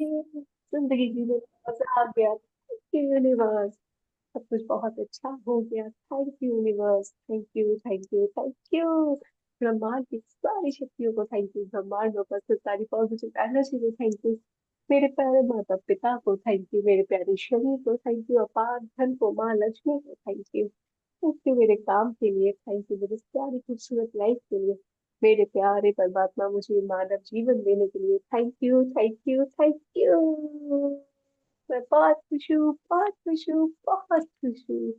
जिंदगी जीने में मजा आ गया। Thank you universe. सब कुछ बहुत अच्छा हो गया। Thank you universe. Thank you, thank you, thank you. ब्रह्मांड की सारी शक्तियों को थैंक यू। ब्रह्मांड में उपस्थित सारी पॉजिटिव एनर्जी को थैंक यू। मेरे प्यारे माता पिता को थैंक यू। मेरे प्यारे शरीर को थैंक यू। अपार धन को, माँ लक्ष्मी को थैंक यू। थैंक यू मेरे काम के लिए। थैंक यू मेरी प्यारी खूबसूरत लाइफ के लिए। मेरे प्यारे परमात्मा मुझे मानव जीवन देने के लिए thank you, thank you, thank you. मैं बहुत खुश हूँ, बहुत खुश हूँ, बहुत खुश हूँ।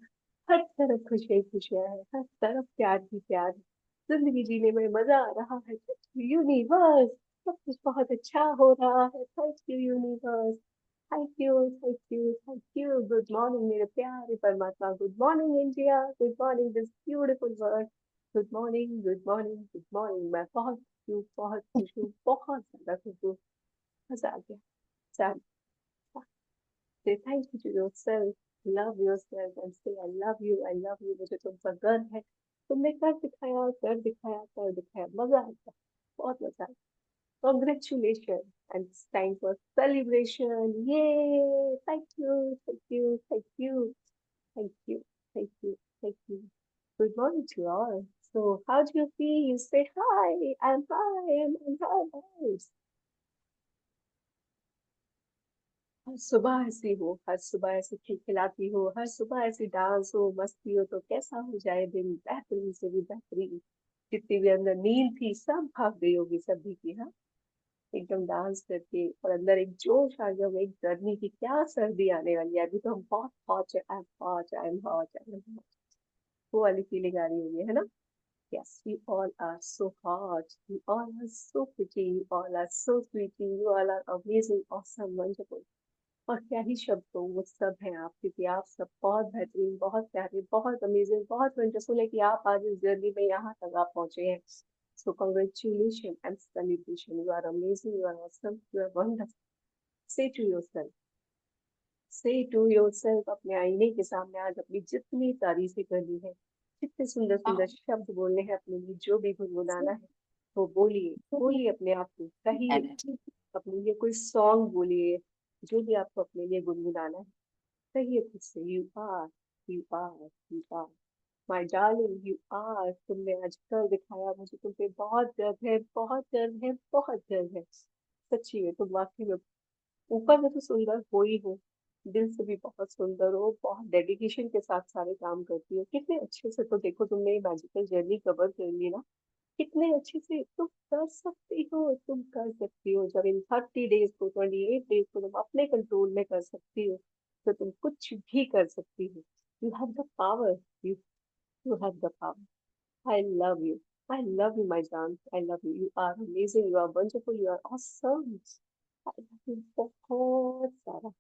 हर तरफ खुशियाँ खुशियाँ है, हर तरफ प्यार ही प्यार है। जिंदगी जीने में मजा आ रहा है। यूनिवर्स, सब कुछ बहुत अच्छा हो रहा है। Thank you universe. Thank you, thank you, thank you. Good morning मेरे प्यारे परमात्मा। Good morning India. Good morning this beautiful world. Good morning, good morning, good morning. मैं बहुत खुश हूँ, बहुत खुश हूँ, बहुत ज्यादा खुश हूँ। मजा आ गया। चल, say thank you to yourself, love yourself and say I love you, I love you। मुझे तुम पर गर्व है। तुमने कर दिखाया, कर दिखाया, कर दिखाया। मजा आया, बहुत मजा आया। Congratulations and it's time for celebration। Yay! Thank you, thank you, thank you, thank you, thank you, thank you। Good morning to all। So how do you feel? Say hi, I'm hi, I'm hi, हर सुबह ऐसी हो, हर सुबह ऐसी खिलखिलाती हो, हर सुबह ऐसी dance हो, मस्ती हो, तो कैसा हो जाए दिन बेहतरीन से भी बेहतरीन। जितनी भी अंदर नींद थी सब भाग गई होगी सभी की। हाँ, एकदम डांस करके और अंदर एक जोश आ गया होगा, एक गर्मी की क्या सर्दी आने वाली है। अभी तो हम बहुत हॉट है, I am hot, I am hot, I am hot, वो वाली फीलिंग आ रही होगी, है ना। Yes, you all are so hot. You all are so pretty. You all are so sweetie. You all are amazing, awesome, wonderful। और क्या ही शब्द हो, वो सब हैं आप, क्योंकि आप सब बहुत बेहतरीन, बहुत प्यारे, बहुत अमेजिंग, बहुत वंडरफुल है कि आप आज इस जर्नी में यहाँ तक आप पहुंचे हैं। So congratulation and celebration. You are amazing, you are awesome, you are wonderful. Say to yourself, say to yourself, अपने आईने के सामने आज अपनी जितनी तारीफें करनी है, जितने सुंदर सुंदर शब्द बोलने हैं अपने लिए, जो भी गुनगुनाना है वो बोलिए, बोलिए अपने आप को, कहिए अपने लिए कोई सॉन्ग बोलिए, जो भी आपको अपने लिए गुनगुनाना है कहिए खुद से। You are, you are, you are my darling, you are. तुमने आज कर दिखाया, मुझे तुम पे बहुत गर्व है, बहुत गर्व है, बहुत गर्व है। सच्ची में तुम वाकई में ऊपर से तो सुंदर हो ही हो, दिल से भी बहुत सुंदर हो, बहुत डेडिकेशन के साथ सारे काम करती हो। कितने अच्छे से तो देखो तुमने ये मैजिकल जर्नी कवर कर ली ना, कितने अच्छे से तुम कर सकती हो, तुम कर सकती हो। जब इन 30 डेज को, 28 डेज को तुम अपने कंट्रोल में कर सकती हो, तो तुम कुछ भी कर सकती हो। You have the power, you you have the power. I love you, I love you my जान, I love you. You are amazing, you are wonderful, you are awesome. I love you बहुत सारा,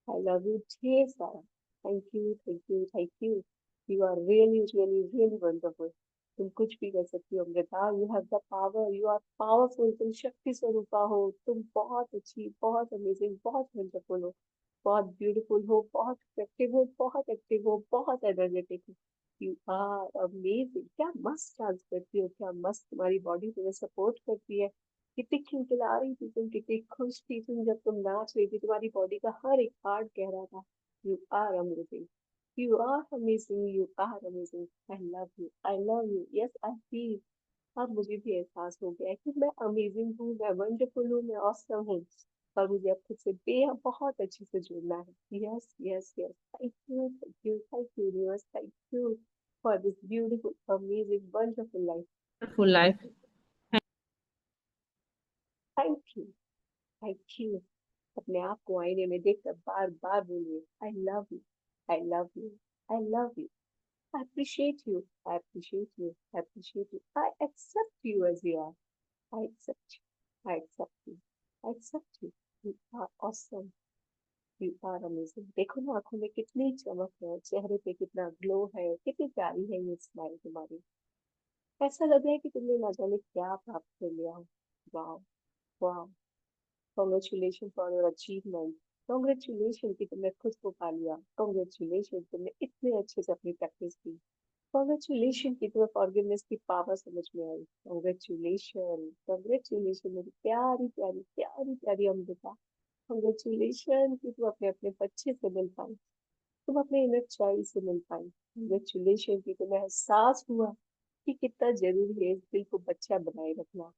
I love you ढेर सारा। Thank you, thank you, thank you. You are really really really wonderful. तुम कुछ भी कर सकती हो Amrita. You have the power, you are powerful. तुम शक्ति स्वरूपा हो। तुम बहुत अच्छी, बहुत अमेजिंग, बहुत वंडरफुल हो, बहुत ब्यूटीफुल हो, बहुत इफेक्टिव हो, बहुत एक्टिव हो, बहुत एनर्जेटिक हो। You are amazing. क्या मस्त डांस करती हो, क्या मस्त तुम्हारी बॉडी तुम्हें सपोर्ट करती है। कितनी खिलखिला रही थी तुम, कितनी खुश थी तुम जब तुम नाच रही थी। तुम्हारी बॉडी का हर एक पार्ट कह रहा था you are amazing, you are amazing, you are amazing. I love you, I love you. Yes I feel, अब मुझे भी एहसास हो गया है कि मैं अमेजिंग हूँ, मैं वंडरफुल हूँ, मैं ऑसम हूँ। और मुझे अब खुद से बेहद बहुत अच्छे से जुड़ना है। Yes yes yes. Thank you, thank you, thank you universe, thank you for this beautiful amazing wonderful life. Full life. Thank you, thank you. अपने आप को आईने में देखकर बार बार बोलिए आई love you, I love you, I love you. I appreciate you, I appreciate you, I appreciate you, I accept you as you are। I accept you, I accept you, I accept you। You are awesome, you are amazing। देखो ना आंखों में कितनी चमक है, चेहरे पे कितना ग्लो है, कितनी प्यारी है ये स्माइल तुम्हारी। ऐसा लग रहा है कि तुमने ना जाने क्या प्राप्त कर लिया हो। वाह, वाह। Congratulation for your achievement. Congratulation कि तुमने खुद को पा लिया। कॉन्ग्रेचुलेशन तुमने इतने अच्छे से अपनी प्रैक्टिस की। कॉन्ग्रेचुलेशन कि तुम्हें फॉरगिवनेस की पावर समझ में आई। कॉन्ग्रेचुलेशन, कॉन्ग्रेचुलेशन मेरी प्यारी प्यारी प्यारी प्यारी अमृता। कॉन्ग्रेचुलेशन कि तुम अपने अपने बच्चे से मिल पाई, तुम अपने इनर चाइल्ड से मिल पाई। कॉन्ग्रेचुलेशन कि तुम्हें एहसास हुआ कि कितना जरूरी है इस दिल को बच्चा बनाए रखना।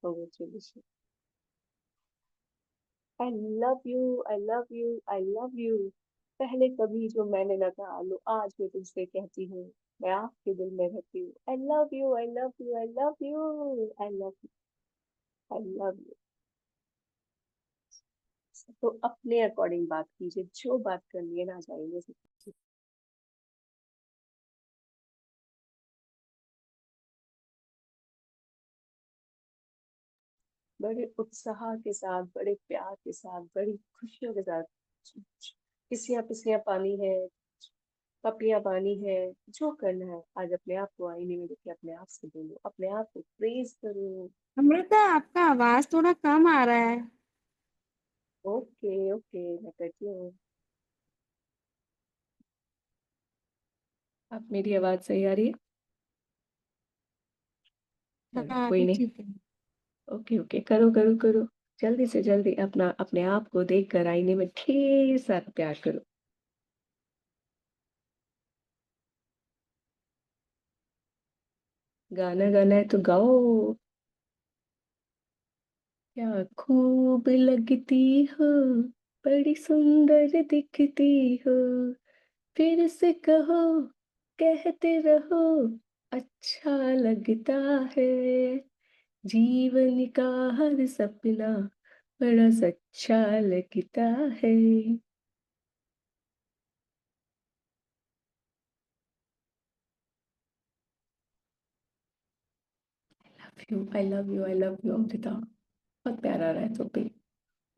Congratulation. I love you, I love you, I love you. पहले कभी जो मैंने ना कहा, लो आज मैं तुमसे कहती हूँ, मैं आपके दिल में रहती हूँ। आई love you, I love you, I love you, I love you, I love you. तो अपने अकॉर्डिंग बात कीजिए, जो बात करनी है ना जाएंगे। बड़े उत्साह के साथ, बड़े प्यार के साथ, बड़ी खुशियों के साथ। किसियां पिसियां पानी है, पपड़ियां पानी है, जो करना है आज अपने आप को आईने में देखे, अपने आप से बोलो, अपने आप को प्रेज करो। अमृता, आपका आवाज थोड़ा कम आ रहा है। ओके ओके, मैं करती हूँ। अब मेरी आवाज सही आ रही है? चलो हाँ, कोई अभी नहीं। ठीक है। ओके ओके, करो करो करो। जल्दी से जल्दी अपना अपने आप को देख कर आईने में ढेर सारा प्यार करो। गाना गाना है तो गाओ। क्या खूब लगती हो, बड़ी सुंदर दिखती हो, फिर से कहो, कहते रहो, अच्छा लगता है, जीवन का हर सपना बड़ा सच्चा लगता है। आई love you, I love you Amrita. बहुत प्यारा रहा है तो पे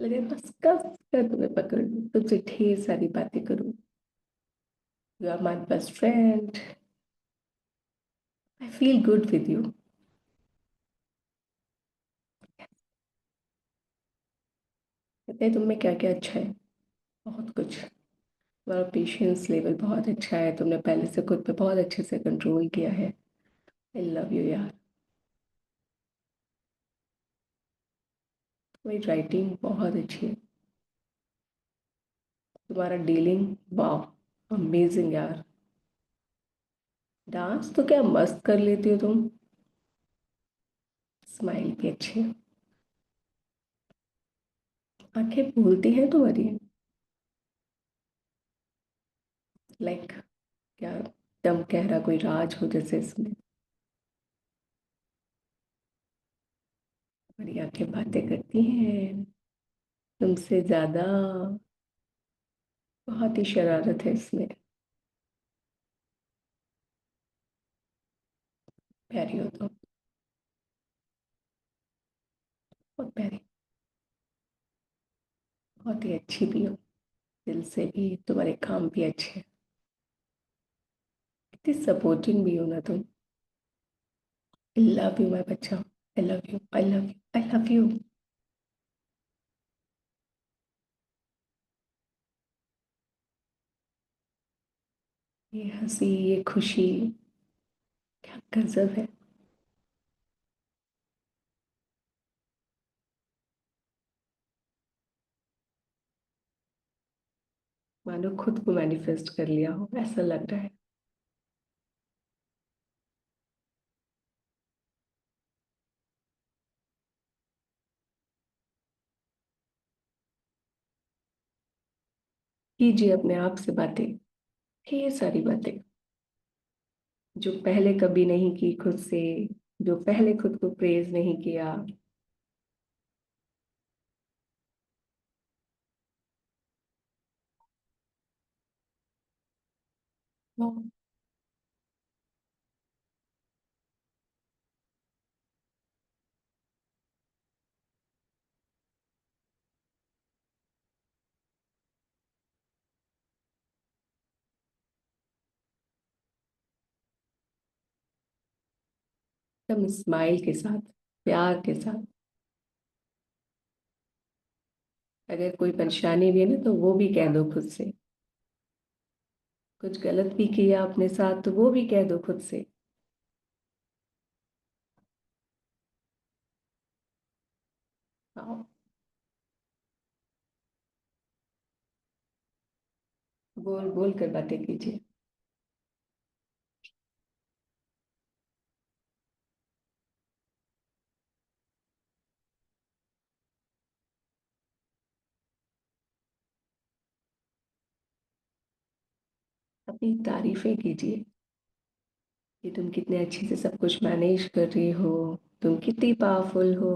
लगे बस कब कर तुम्हें पकड़ लूं, तुमसे ढेर सारी बातें करूं। You are my best friend. I feel good with you. कहते हैं तुम में क्या क्या अच्छा है। बहुत कुछ। तुम्हारा पेशेंस लेवल बहुत अच्छा है, तुमने पहले से खुद पे बहुत अच्छे से कंट्रोल किया है। आई लव यू यार। तुम्हारी राइटिंग बहुत अच्छी है। तुम्हारा डीलिंग, वाह, अमेजिंग यार। डांस तो क्या मस्त कर लेती हो तुम। स्माइल भी अच्छी है। आंखें बोलती हैं तुम्हारी। लाइक क्या, दम कह रहा कोई राज हो जैसे इसमें। तुम्हारी आंखें बातें करती हैं तुमसे ज्यादा। बहुत ही शरारत है इसमें। प्यारी हो तुम, बहुत प्यारी। बहुत ही अच्छी भी हो, दिल से भी, तुम्हारे काम भी अच्छे हैं। इतनी सपोर्टिंग भी हो ना तुम। आई लव यू माय बच्चा। आई love you, I love you, I love you. ये हंसी, ये खुशी, क्या गजब है। मानो खुद को मैनिफेस्ट कर लिया हो ऐसा लग रहा है। कीजिए अपने आप से बातें, ढेर सारी बातें, जो पहले कभी नहीं की खुद से, जो पहले खुद को प्रेज नहीं किया। वो एकदम स्माइल के साथ, प्यार के साथ। अगर कोई परेशानी भी है ना तो वो भी कह दो खुद से। कुछ गलत भी किया अपने साथ तो वो भी कह दो खुद से। हाँ, बोल बोल कर बातें कीजिए। अपनी तारीफें कीजिए कि तुम कितने अच्छे से सब कुछ मैनेज कर रही हो, तुम कितनी पावरफुल हो।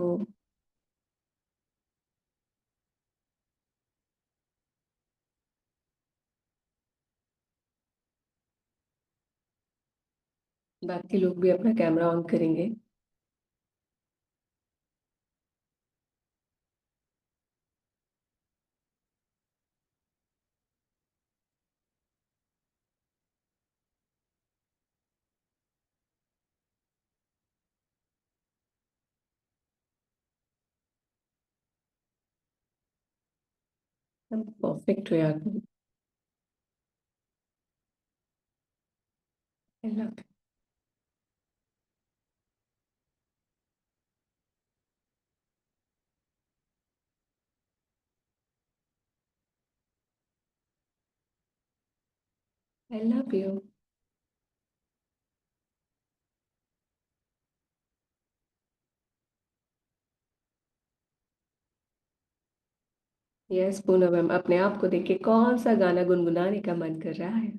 बाकी लोग भी अपना कैमरा ऑन करेंगे। तुम परफेक्ट हो यार तुम। I love I love you. Yes Poonam ma'am, अपने आप को देख के कौन सा गाना गुनगुनाने का मन कर रहा है?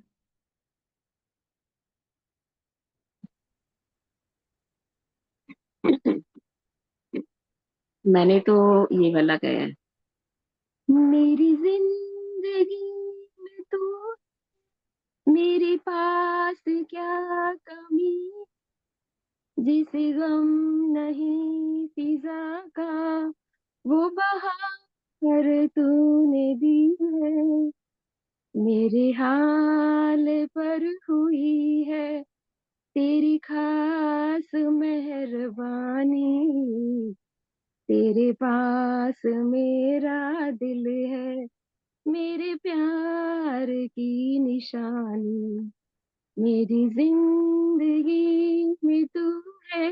मैंने तो ये वाला गाया है। मेरी जिंदगी में तू, मेरे पास क्या कमी, जिसे गम नहीं फिजा का, वो बहार तूने दी है, मेरे हाल पर हुई है तेरी खास मेहरबानी, तेरे पास मेरा दिल है, मेरे प्यार की निशानी, मेरी जिंदगी में तू है,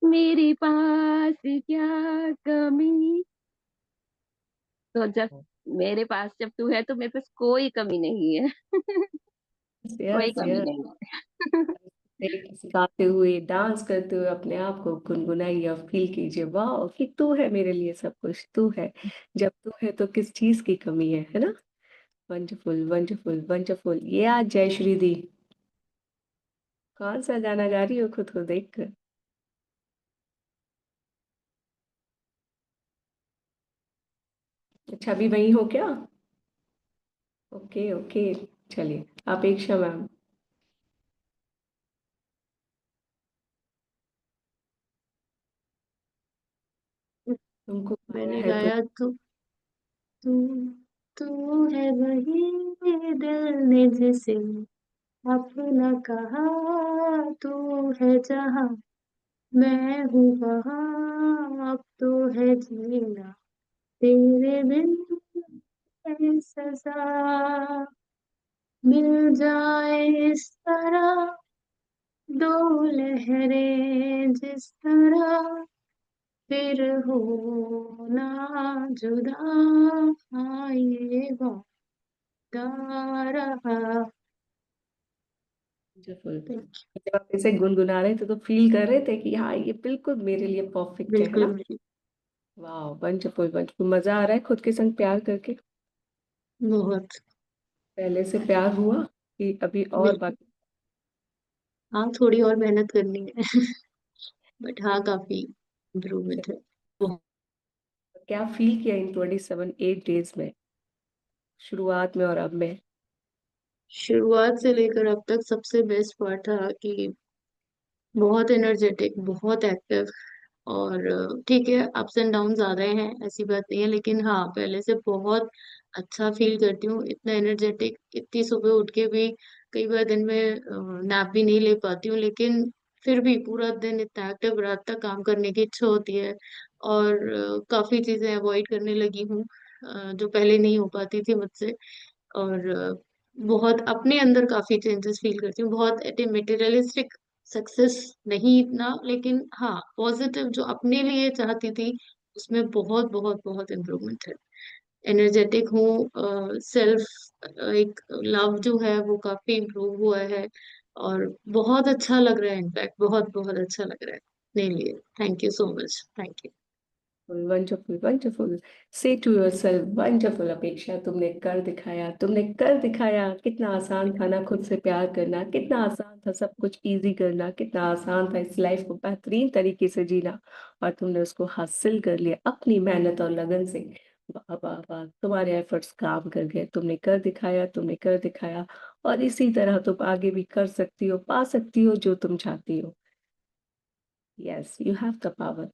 मेरे पास क्या कमी। तो जब मेरे पास जब तू है तो मेरे पास कोई कमी नहीं है। कोई यस कमी यस। नहीं है। गाते हुए डांस करते हुए अपने आप को गुनगुनाइए और फील कीजिए, वाह कि तू है मेरे लिए सब कुछ, तू है। जब तू है तो किस चीज की कमी है ना? Wonderful wonderful wonderful. ये आज जयश्री दी कौन सा गाना गा रही हो खुद को देख कर? अच्छा अभी वही हो क्या? Okay okay. चलिए अपेक्षा मैम, तुमको गाना मैंने है तो। गाया तो तू तू है वही दिल ने जिसे अपना कहा, तू है जहाँ मैं हूँ वहाँ, अब तो है जीना तेरे बिन है सजा, मिल जाए इस तरह दो लहरें जिस तरह, फिर हो ना जुदा, हाँ ये वादा रहा। वंडरफुल। जब आप इसे गुनगुना रहे थे तो फील कर रहे थे कि हाँ ये बिल्कुल मेरे लिए परफेक्ट है बिल्कुल ना? बिल्कुल। वाह वंडरफुल वंडरफुल। मजा आ रहा है खुद के संग प्यार करके? बहुत। पहले से प्यार हुआ कि अभी और बिल्कुल। बाकी? हाँ थोड़ी और मेहनत करनी है। बट हाँ काफी इम्प्रूवमेंट है। क्या फील किया इन 27 8 डेज में, शुरुआत में और अब में? शुरुआत से लेकर अब तक सबसे बेस्ट पार्ट था कि बहुत एनर्जेटिक, बहुत एक्टिव। और ठीक है अप्स एंड डाउन आ रहे हैं, ऐसी बात नहीं है, लेकिन हाँ पहले से बहुत अच्छा फील करती हूँ, इतना एनर्जेटिक। इतनी सुबह उठ के भी कई बार दिन में नैप भी नहीं ले पाती हूँ, लेकिन फिर भी पूरा दिन इतना एक्टिव, रात तक काम करने की इच्छा होती है। और काफी चीजें अवॉइड करने लगी हूँ जो पहले नहीं हो पाती थी मुझसे। और बहुत अपने अंदर काफी चेंजेस फील करती हूँ, बहुत मटेरियलिस्टिक सक्सेस नहीं इतना, लेकिन हाँ पॉजिटिव जो अपने लिए चाहती थी उसमें बहुत बहुत बहुत इम्प्रूवमेंट है। एनर्जेटिक हूँ, सेल्फ एक लव जो है वो काफी इम्प्रूव हुआ है, और बहुत अच्छा लग रहा है, इनफैक्ट बहुत बहुत अच्छा लग रहा है अपने लिए। Thank you so much, thank you. Wonderful wonderful. Say to yourself wonderful अपेक्षा, तुमने कर दिखाया, तुमने कर दिखाया। कितना आसान था ना खुद से प्यार करना, कितना आसान था सब कुछ इजी करना, कितना आसान था इस लाइफ को बेहतरीन तरीके से जीना, और तुमने उसको हासिल कर लिया अपनी मेहनत और लगन से। वाह वाह वाह, तुम्हारे एफर्ट्स काम कर गए, तुमने कर दिखाया, तुमने कर दिखाया। और इसी तरह तुम आगे भी कर सकती हो, पा सकती हो जो तुम चाहती हो। Yes, you have the power.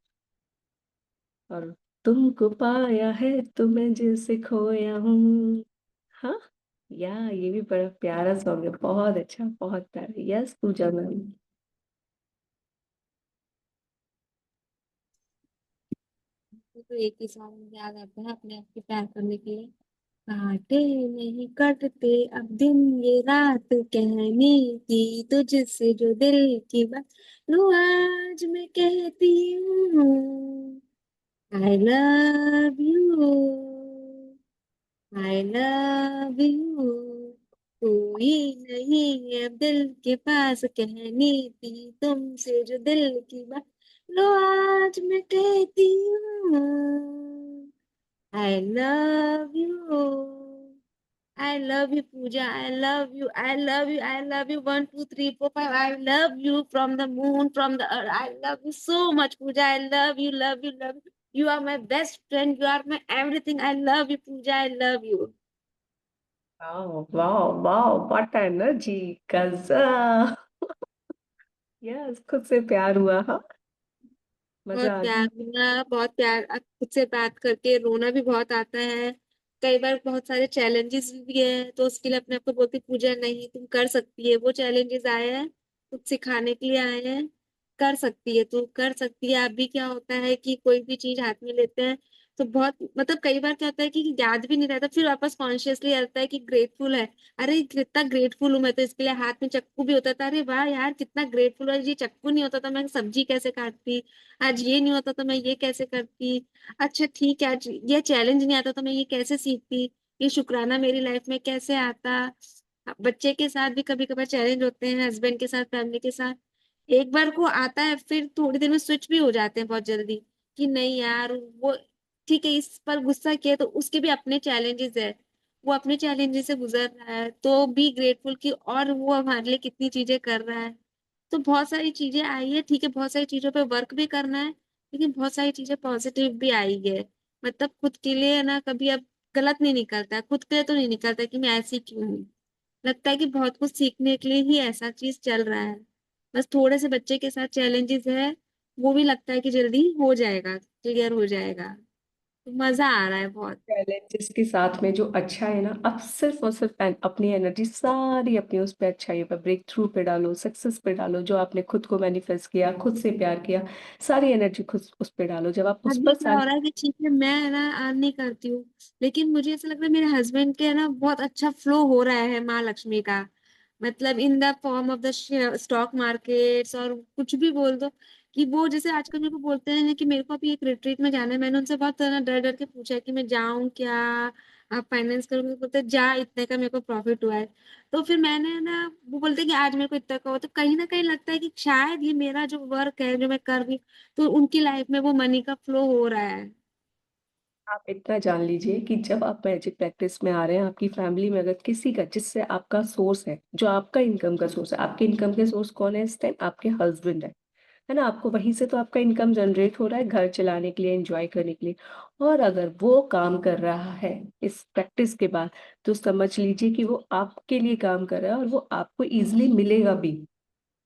और तुमको पाया है तो मैं जैसे खोया हूँ। हाँ, ये भी बड़ा प्यारा सॉन्ग है, बहुत अच्छा, बहुत प्यारा। यस पूजा मैम। मुझे तो एक ही सॉन्ग याद आता है अपने आप को प्यार करने के लिए। काटे नहीं कटते अब दिन ये रात कहने की तुझसे जो दिल की बात, लो आज मैं कहती हूँ आई love you, I love you. कोई नहीं है अब दिल के पास कहनी थी तुमसे जो दिल की बात, लो आज मैं कहती हूँ आई love you. I love you, Pooja. I love you. I love you. I love you. 1, 2, 3, 4, 5. I love you from the moon, from the earth. I love you so much, Pooja. I love you, love you, love you. You are my best friend. You are my everything. I love you, Pooja. I love you. वाह वाह वाह, what energy, गजब। Yes, खुद से प्यार हुआ। हाँ, बहुत मजा आ प्यार गया। मिला, बहुत प्यार। अब खुद से बात करके रोना भी बहुत आता है। कई बार बहुत सारे चैलेंजेस भी है, तो उसके लिए अपने आप को बोलती पूजा नहीं तुम कर सकती है। वो चैलेंजेस आए हैं कुछ सिखाने के लिए आए हैं। कर सकती है तू, कर सकती है। अभी क्या होता है कि कोई भी चीज हाथ में लेते हैं तो बहुत मतलब कई बार क्या होता है कि याद भी नहीं रहता, फिर वापस कॉन्शियसली आता है कि ग्रेटफुल है। अरे कितना ग्रेटफुल हूं मैं, तो इसके लिए हाथ में चक्कू भी होता था। अरे वाह यार कितना ग्रेटफुल है, ये चक्कू नहीं होता तो मैं सब्जी कैसे काटती, आज ये नहीं होता तो मैं ये कैसे करती। अच्छा ठीक है, आज ये चैलेंज नहीं आता तो मैं ये कैसे सीखती, ये शुक्राना मेरी लाइफ में कैसे आता। बच्चे के साथ भी कभी कभार चैलेंज होते हैं, हस्बैंड के साथ, फैमिली के साथ। एक बार को आता है फिर थोड़ी देर में स्विच भी हो जाते हैं बहुत जल्दी कि नहीं यार वो ठीक है, इस पर गुस्सा किया तो उसके भी अपने चैलेंजेस है। वो अपने चैलेंजेस से गुजर रहा है तो बी ग्रेटफुल कि और वो हमारे लिए कितनी चीजें कर रहा है। तो बहुत सारी चीजें आई है, ठीक है, बहुत सारी चीजों पे वर्क भी करना है, लेकिन बहुत सारी चीजें पॉजिटिव भी आई है। मतलब खुद के लिए ना कभी अब गलत नहीं निकलता, खुद के लिए तो नहीं निकलता कि मैं ऐसी क्यों हूँ। लगता है कि बहुत कुछ सीखने के लिए ही ऐसा चीज चल रहा है। बस थोड़े से बच्चे के साथ चैलेंजेस है, वो भी लगता है कि जल्दी हो जाएगा, क्लियर हो जाएगा। तो मजा आ रहा है बहुत। चैलेंजेस के साथ में जो अच्छा है ना, अब सिर्फ और सिर्फ अपनी एनर्जी सारी अपनी उस पे अच्छाई पे, ब्रेक थ्रू पे डालो, सक्सेस पे डालो, जो आपने खुद को मैनिफेस्ट किया, खुद से प्यार किया, सारी एनर्जी खुद उस पे डालो। जब आप उस अभी पर क्या हो सारी रहा है कि ठीक है मैं ना अर्न नहीं करती हूँ, लेकिन मुझे ऐसा लग रहा है मेरे हस्बैंड के ना बहुत अच्छा फ्लो हो रहा है माँ लक्ष्मी का। मतलब in the form of the stock markets और कुछ भी बोल दो, कि वो जैसे आजकल मेरे को बोलते हैं कि मेरे को अभी एक रिट्रीट में जाना है। मैंने उनसे बहुत ना डर डर के पूछा है कि मैं जाऊं क्या, आप फाइनेंस करोगे, तो बोलते हैं, जा इतने का मेरे को प्रॉफिट हुआ है। तो फिर मैंने ना, वो बोलते हैं कि आज मेरे को इतना का हुआ, तो कहीं ना कहीं लगता है कि शायद ये मेरा जो वर्क है जो मैं कर रही हूँ, तो उनकी लाइफ में वो मनी का फ्लो हो रहा है। आप इतना जान लीजिए कि जब आप मैजिक प्रैक्टिस में आ रहे हैं, आपकी फैमिली में अगर किसी का, जिससे आपका सोर्स है, जो आपका इनकम का सोर्स है, आपके इनकम के सोर्स कौन है इस टाइम? आपके हस्बैंड है ना। आपको वहीं से तो आपका इनकम जनरेट हो रहा है घर चलाने के लिए, एंजॉय करने के लिए। और अगर वो काम कर रहा है इस प्रैक्टिस के बाद, तो समझ लीजिए कि वो आपके लिए काम कर रहा है, और वो आपको इजीली मिलेगा भी।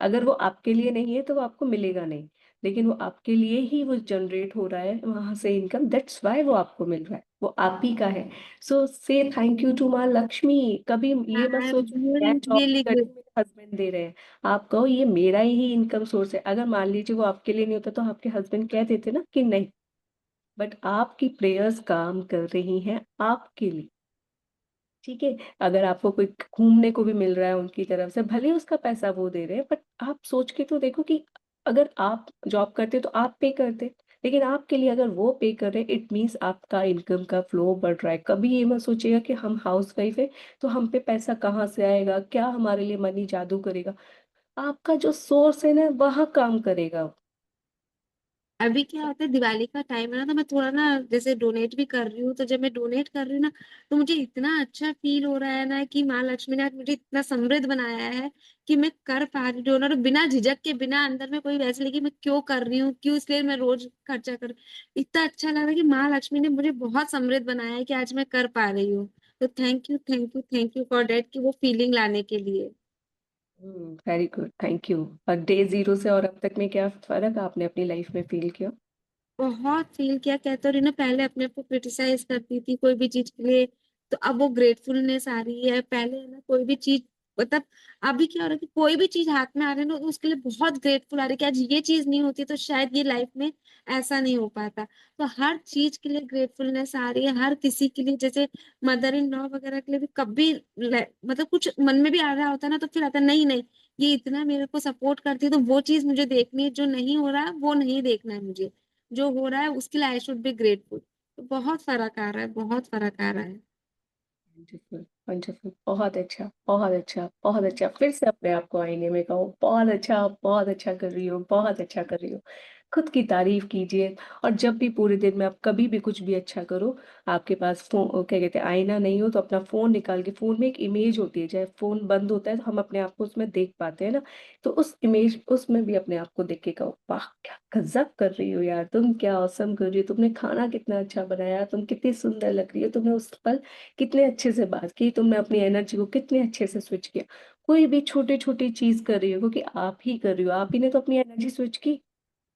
अगर वो आपके लिए नहीं है तो वो आपको मिलेगा नहीं, लेकिन वो आपके लिए ही वो जनरेट हो रहा है वहां से इनकम, दैट्स वाई वो आपको मिल रहा है, वो आप ही का है। सो से थैंक यू टू माँ लक्ष्मी। कभी ये मत आई एम सोचो कि मैं रियली जॉब रियली कर रही हूँ, मेरे हस्बैंड दे रहे हैं। आप कहो ये मेरा ही इनकम सोर्स है। अगर मान लीजिए वो आपके लिए नहीं होता तो आपके हस्बैंड कह देते ना कि नहीं, बट आपकी प्रेयर्स काम कर रही हैं आपके लिए। ठीक है, अगर आपको कोई घूमने को भी मिल रहा है उनकी तरफ से, भले उसका पैसा वो दे रहे हैं, बट आप सोच के तो देखो कि अगर आप जॉब करते तो आप पे करते, लेकिन आपके लिए अगर वो पे कर रहे हैं, इट मीन्स आपका इनकम का फ्लो बढ़ रहा है। कभी ये मत सोचिएगा कि हम हाउसवाइफ है तो हम पे पैसा कहाँ से आएगा, क्या हमारे लिए मनी जादू करेगा। आपका जो सोर्स है ना वहाँ काम करेगा। अभी क्या होता है, दिवाली का टाइम है ना, तो मैं थोड़ा ना जैसे डोनेट भी कर रही हूँ, तो जब मैं डोनेट कर रही हूँ ना, तो मुझे इतना अच्छा फील हो रहा है ना कि माँ लक्ष्मी ने आज मुझे इतना समृद्ध बनाया है कि मैं कर पा रही हूँ डोनर, बिना झिझक के, बिना अंदर में कोई वैसे लगी मैं क्यों कर रही हूँ, क्यों इसलिए मैं रोज खर्चा कर। इतना अच्छा लग रहा है कि माँ लक्ष्मी ने मुझे बहुत समृद्ध बनाया है कि आज मैं कर पा रही हूँ। तो thank you, thank you, thank you for that, कि वो फीलिंग लाने के लिए। Very good, thank you. और डे जीरो से और अब तक में क्या फर्क आपने अपनी लाइफ में फील किया? बहुत फील किया, कहते रही ना, पहले अपने आप को क्रिटिसाइज करती थी कोई भी चीज के लिए, तो अब वो ग्रेटफुलनेस आ रही है। पहले है ना कोई भी चीज, मतलब अभी क्या हो रहा है कि कोई भी चीज हाथ में आ रही है ना, तो उसके लिए बहुत ग्रेटफुल आ रही है कि आज ये चीज नहीं होती तो शायद ये लाइफ में ऐसा नहीं हो पाता। तो हर चीज के लिए ग्रेटफुलनेस आ रही है, हर किसी के लिए, जैसे मदर इन लॉ वगैरह के लिए भी कभी मतलब कुछ मन में भी आ रहा होता है ना, तो फिर आता है, नहीं नहीं, ये इतना मेरे को सपोर्ट करती है तो वो चीज मुझे देखनी है, जो नहीं हो रहा है वो नहीं देखना है मुझे, जो हो रहा है उसके लिए आई शुड बी ग्रेटफुल। तो बहुत फर्क आ रहा है, बहुत फर्क आ रहा है। वंडरफुल, वंडरफुल, बहुत अच्छा, बहुत अच्छा, बहुत अच्छा। फिर से अपने आप को आईने में कहो, बहुत अच्छा कर रही हो, बहुत अच्छा कर रही हो। खुद की तारीफ कीजिए। और जब भी पूरे दिन में आप कभी भी कुछ भी अच्छा करो, आपके पास फोन, क्या कहते हैं, आईना नहीं हो तो अपना फोन निकाल के, फोन में एक इमेज होती है, चाहे फोन बंद होता है तो हम अपने आप को उसमें देख पाते हैं ना, तो उस इमेज, उसमें भी अपने आप को देख के कहो, वाह क्या गजब कर रही हो यार, तुम क्या औसम कर रही हो, तुमने खाना कितना अच्छा बनाया, तुम कितनी सुंदर लग रही हो, तुमने उस पल कितने अच्छे से बात की, तुमने अपनी एनर्जी को कितने अच्छे से स्विच किया। कोई भी छोटी छोटी चीज कर रही हो क्योंकि आप ही कर रही हो, आप ही ने तो अपनी एनर्जी स्विच की।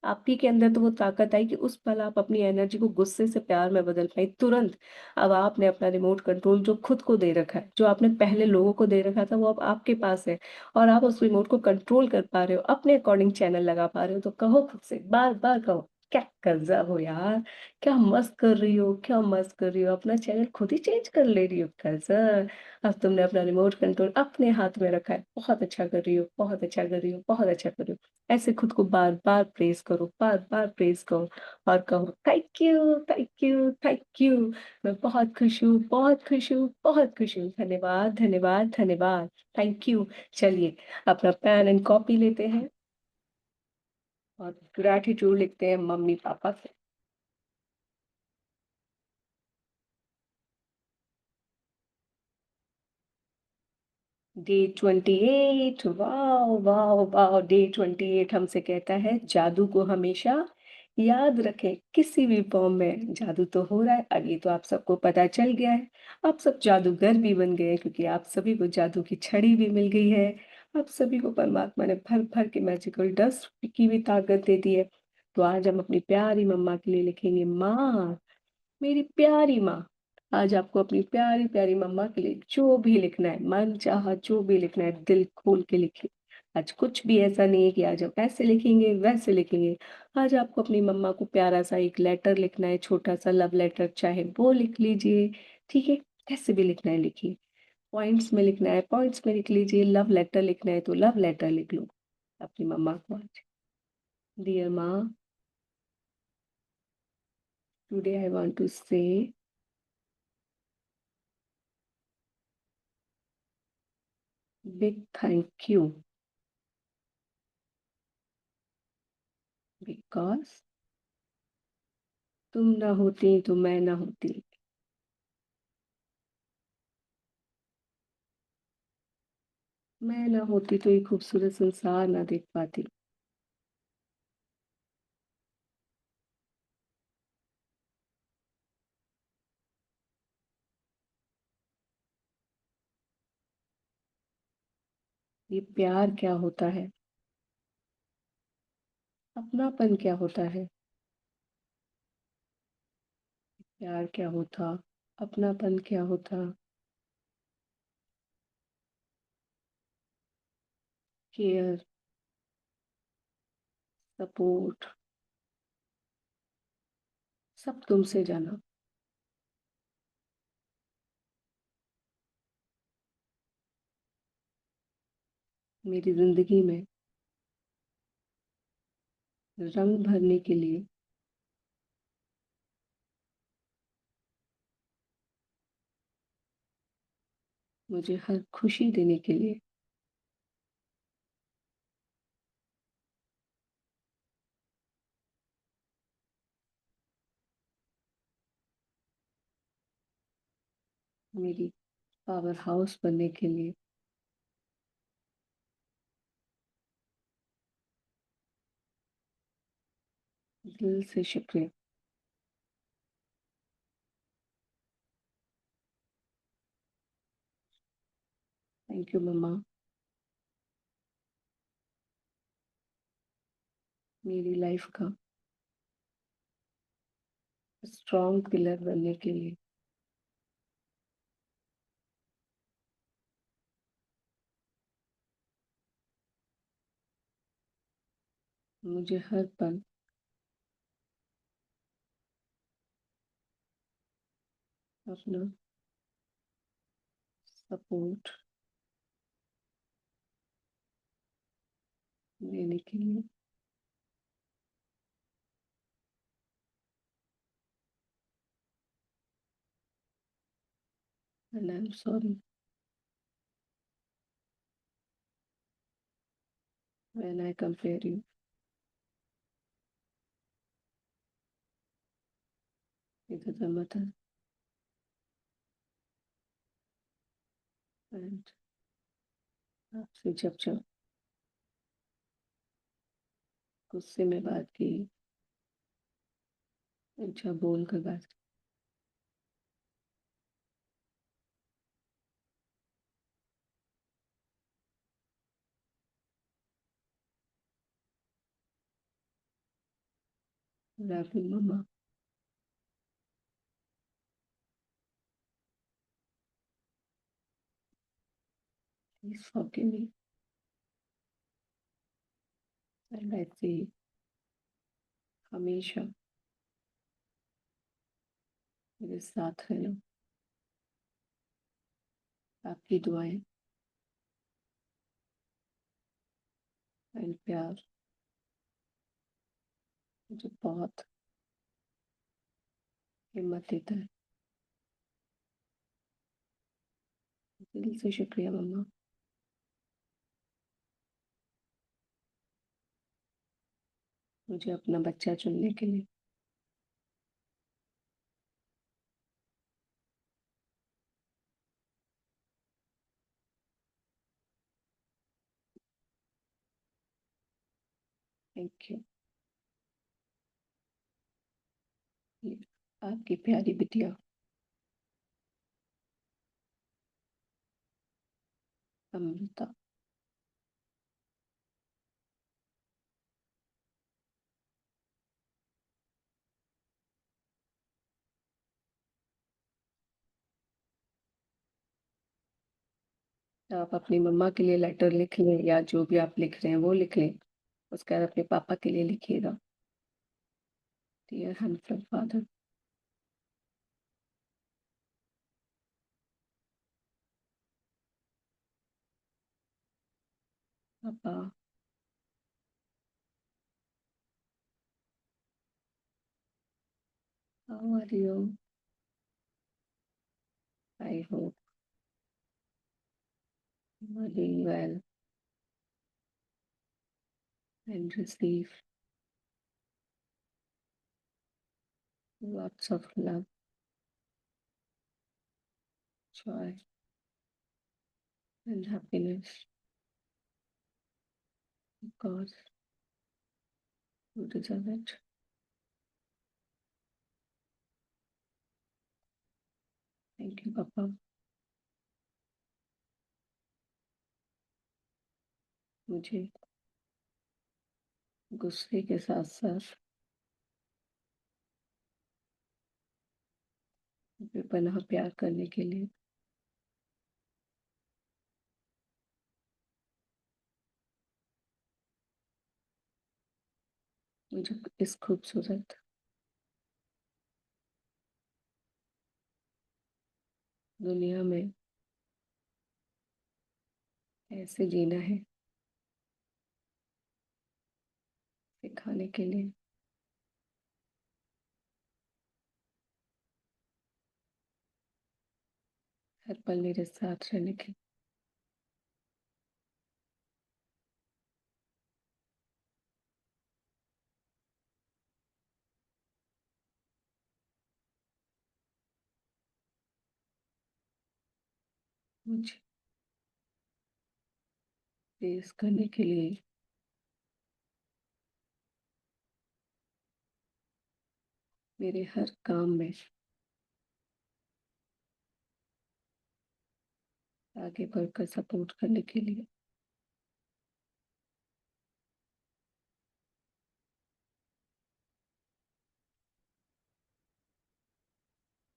आप ही के अंदर तो वो ताकत आई कि उस पल आप अपनी एनर्जी को गुस्से से प्यार में बदल पाई तुरंत। अब आपने अपना रिमोट कंट्रोल जो खुद को दे रखा है, जो आपने पहले लोगों को दे रखा था, वो अब आपके पास है। और आप उस रिमोट को कंट्रोल कर पा रहे हो, अपने अकॉर्डिंग चैनल लगा पा रहे हो। तो कहो खुद से, बार बार कहो, क्या गजब हो यार, क्या मस्त कर रही हो, क्या मस्त कर रही हो, अपना चैनल खुद ही चेंज कर ले रही हो, गजब। अब तुमने अपना रिमोट कंट्रोल अपने हाथ में रखा है, बहुत अच्छा कर रही हो, बहुत अच्छा कर रही हो, बहुत अच्छा कर रही हो। ऐसे खुद को बार बार प्रेज करो, बार बार प्रेज करो। और कहो, thank you, thank you, thank you. मैं बहुत खुश हूँ, बहुत खुश हूँ, बहुत खुश हूँ, धन्यवाद, धन्यवाद, धन्यवाद, थैंक यू। चलिए, अपना पेन एंड कॉपी लेते हैं और ग्रैटिट्यूड लिखते हैं मम्मी पापा से। Day 28, wow wow wow, day 28 हमसे कहता है, जादू को हमेशा याद रखें, किसी भी फॉर्म में जादू तो हो रहा है, अब ये तो आप सबको पता चल गया है। आप सब जादूगर भी बन गए हैं, क्योंकि आप सभी को जादू की छड़ी भी मिल गई है। आप सभी को परमात्मा ने भर भर के मैजिकल डस्ट की भी ताकत दे दी है। तो आज हम अपनी प्यारी मम्मा के लिए लिखेंगे, माँ, मेरी प्यारी माँ। आज आपको अपनी प्यारी प्यारी मम्मा के लिए जो भी लिखना है, मन चाहा जो भी लिखना है, दिल खोल के लिखिए। आज कुछ भी ऐसा नहीं है कि आज हम ऐसे लिखेंगे वैसे लिखेंगे। आज आपको अपनी मम्मा को प्यारा सा एक लेटर लिखना है, छोटा सा लव लेटर, चाहे वो लिख लीजिए, ठीक है, कैसे भी लिखना है लिखिए। पॉइंट्स में लिखना है पॉइंट्स में लिख लीजिए, लव लेटर लिखना है तो लव लेटर लिख लो अपनी मम्मा को आज। डियर माँ, टुडे आई वांट टू से बिग थैंक यू, बिकॉज तुम ना होती तो मैं ना होती, मैं ना होती तो ये खूबसूरत संसार ना देख पाती। ये प्यार क्या होता है, अपनापन क्या होता है, प्यार क्या होता, अपनापन क्या होता, केयर, सपोर्ट, सब तुमसे जाना। मेरी जिंदगी में रंग भरने के लिए मुझे हर खुशी देने के लिए। मेरी पावर हाउस बनने के लिए। दिल से शुक्रिया। थैंक यू मम्मा। मेरी लाइफ का स्ट्रॉन्ग पिलर बनने के लिए। मुझे हर पल अपना सपोर्ट देने के लिए। And I am sorry when I compare you with other mother and आपसे जब जब गुस्से में बात की, अच्छा बोल कर बात की। Love you mama. Please forgive me and I say हमेशा मेरे साथ रहना। आपकी दुआएं एंड प्यार मुझे बहुत हिम्मत देता है। दिल से शुक्रिया मम्मा। मुझे अपना बच्चा चुनने के लिए। Thank you. ये आपकी प्यारी बिटिया अमृता। आप अपनी मम्मा के लिए लेटर लिख लें या जो भी आप लिख रहे हैं वो लिख लें। उसके बाद अपने पापा के लिए लिखिएगा। Dear handsome father. पापा, how are you? I hope you are doing well and receive lots of love, joy, and happiness because you deserve it. Thank you, पापा। मुझे गुस्से के साथ साथ बेपनाह प्यार करने के लिए। मुझे इस खूबसूरत दुनिया में ऐसे जीना है सिखाने के लिए। हर पल मेरे साथ रहने के लिए। मुझे फेस करने के लिए, मेरे हर काम में आगे बढ़कर सपोर्ट करने के लिए।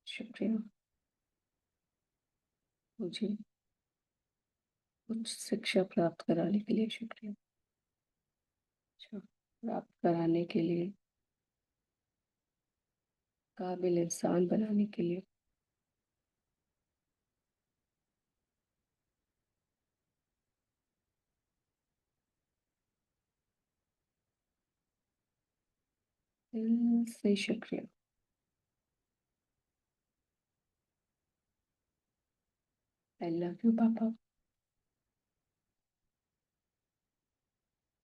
शुक्रिया। मुझे उच्च शिक्षा प्राप्त कराने के लिए शुक्रिया। अच्छा, प्राप्त कराने के लिए, काबिल इंसान बनाने के लिए। दिल से शुक्रिया। आई लव यू पापा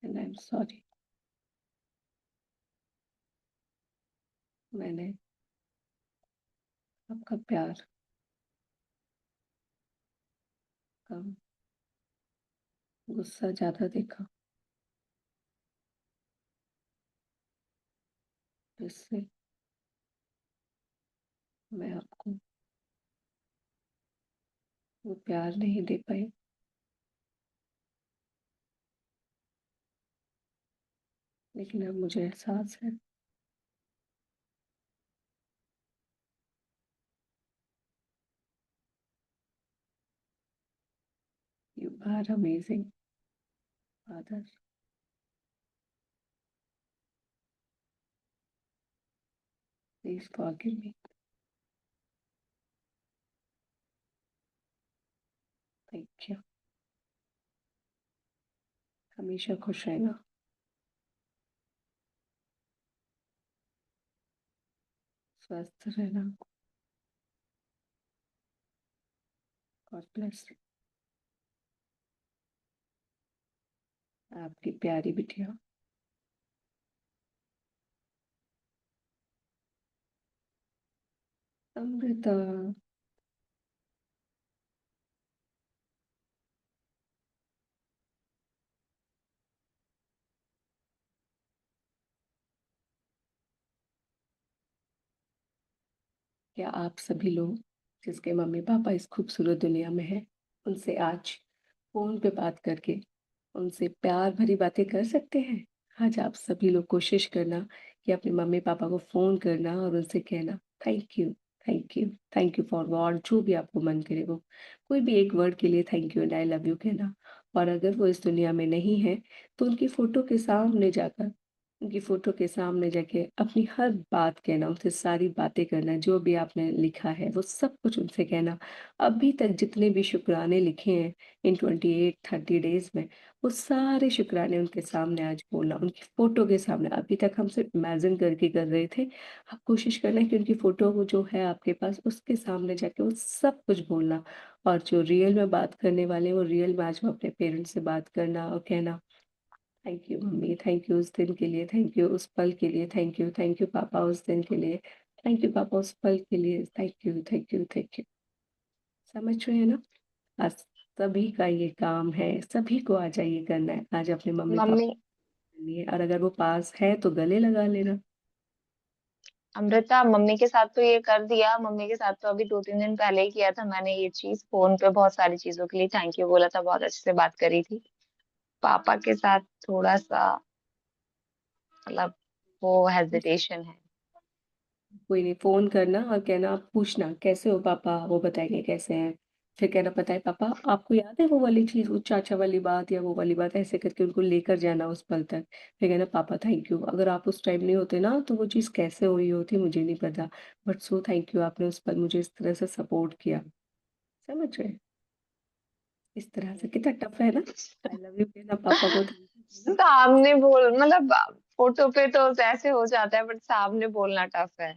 एंड आई एम सॉरी। मैंने आपका प्यार कम, गुस्सा ज्यादा देखा, जिससे मैं आपको वो प्यार नहीं दे पाई। लेकिन अब मुझे एहसास है you are amazing father. Please forgive me. Thank you. हमेशा खुश रहना। स्वस्थ रहना। God bless. आपकी प्यारी बिटिया। अमृता। क्या आप सभी लोग जिसके मम्मी पापा इस खूबसूरत दुनिया में हैं, उनसे आज फोन पे बात करके उनसे प्यार भरी बातें कर सकते हैं? आज आप सभी लोग कोशिश करना कि अपने मम्मी पापा को फोन करना और उनसे कहना thank you, thank you, thank you for what, जो भी आपको मन करे वो कोई भी एक वर्ड के लिए thank you and I love you कहना। और अगर वो इस दुनिया में नहीं है तो उनकी फोटो के सामने जाकर, उनकी फोटो के सामने जाके अपनी हर बात कहना, उनसे सारी बातें करना, जो भी आपने लिखा है वो सब कुछ उनसे कहना। अभी तक जितने भी शुक्राने लिखे हैं इन 28-30 डेज में, वो सारे शुक्राने उनके सामने आज बोलना, उनकी फोटो के सामने। अभी तक हम सिर्फ इमेजिन करके कर रहे थे, आप कोशिश करना कि उनकी फोटो वो जो है आपके पास उसके सामने जाके वो सब कुछ बोलना। और जो रियल में बात करने वाले हैं, वो रियल में आज में अपने पेरेंट्स से बात करना और कहना thank you mummy, thank you उस दिन के लिए, थैंक यू उस पल के लिए, थैंक यू पापा उस दिन के लिए, थैंक यू पापा उस पल के लिए, thank you, thank you, thank you. समझ रहे हैं ना? आज सभी का ये काम है, सभी को आज ये करना है। आज अपने मम्मी पापा मम्मी के लिए, और अगर वो पास है तो गले लगा लेना। अमृता, मम्मी के साथ तो ये कर दिया। मम्मी के साथ तो अभी 2-3 दिन पहले ही किया था मैंने ये चीज। फोन पे बहुत सारी चीजों के लिए थैंक यू बोला था, बहुत अच्छे से बात करी थी। पापा के साथ थोड़ा सा मतलब वो हेजिटेशन है। कोई नहीं, फोन करना और कहना, पूछना कैसे हो पापा, वो बताएंगे कैसे हैं। फिर कहना पता है पापा आपको याद है वो वाली चीज, वो चाचा वाली बात या वो वाली बात, ऐसे करके उनको लेकर जाना उस पल तक। फिर कहना पापा थैंक यू, अगर आप उस टाइम नहीं होते ना तो वो चीज कैसे हुई होती मुझे नहीं पता, बट सो थैंक यू, आपने उस पल मुझे इस तरह से सपोर्ट किया। समझ रहे? इस तरह से कितना टफ है ना। आई लव यू कहना, पापा को थैंक यू कहना। सामने बोल मतलब फोटो पे तो ऐसे हो जाता है, बट सामने बोलना टफ है।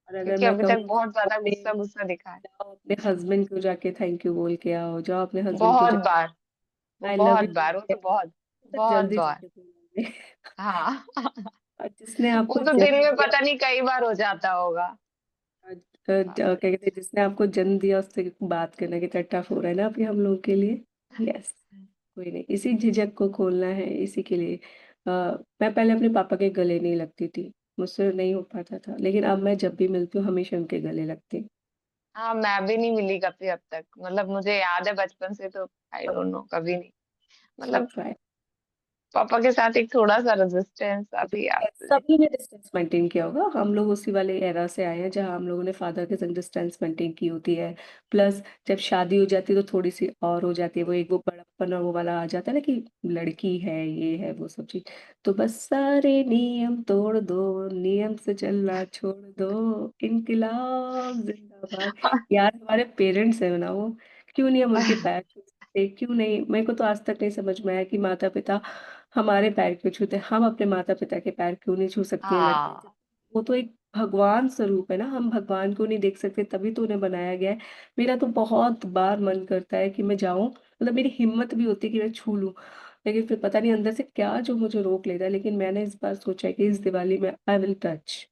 और अगर क्योंकि मैं अभी कहूँ तक बहुत ज्यादा अपने गुस्सा गुस्सा दिखा है। जाओ अपने हस्बैंड को जाके थैंक यू बोल के आओ, जाओ अपने हस्बैंड को बहुत जाके बार, वो आई लव बहुत यू बोल बार, वो के तो आओ, बहुत तो बहुत जल्दी बार। जाके बोलोगे। हाँ और जिसने वो आपको तो दिन जन्म में दिया, पता नहीं कई बार हो जाता होगा। क्या कहते हैं, जिसने आपको जन्म दिया उससे बात करना कितना टफ हो रहा है ना अभी हम लोग के लिए। यस, कोई नहीं, इसी झिझक को खोलना है, इसी के लिए मैं पहले अपने पापा के गले नहीं लगती थी, मुझसे नहीं हो पाता था, लेकिन अब मैं जब भी मिलती हूँ हमेशा उनके गले लगती हूँ। हाँ मैं भी नहीं मिली कभी अब तक, मतलब मुझे याद है बचपन से तो आई डोंट नो कभी नहीं, सब मतलब ट्राई, पापा के साथ एक थोड़ा सा रेजिस्टेंस अभी आता है। सभी ने डिस्टेंस मेंटेन किया होगा, हम लोग उसी वाले एरा से आए हैं जहाँ हम लोगों ने फादर के संग डिस्टेंस मेंटेन की होती है। प्लस जब शादी हो जाती है तो थोड़ी सी और हो जाती है, वो एक वो बड़प्पन और वो वाला आ जाता है ना कि लड़की है, ये है, वो सब चीज। तो बस सारे नियम तोड़ दो, नियम से चलना छोड़ दो, इनकलाब जिंदाबाद। यार हमारे पेरेंट्स है ना वो, क्यों नहीं हम उनके पैर छू सकते, क्यों नहीं? मेरे को तो आज तक नहीं समझ में आया कि माता पिता हमारे पैर क्यों छूते हैं, हम अपने माता पिता के पैर क्यों नहीं छू सकते हैं लड़के जब, हाँ वो तो एक भगवान स्वरूप है ना, हम भगवान को नहीं देख सकते तभी तो उन्हें बनाया गया है। मेरा तो बहुत बार मन करता है कि मैं जाऊं, मतलब मेरी हिम्मत भी होती है कि मैं छू लूं, लेकिन फिर पता नहीं अंदर से क्या जो मुझे रोक लेता है। लेकिन मैंने इस बार सोचा है कि इस दिवाली में आई विल टच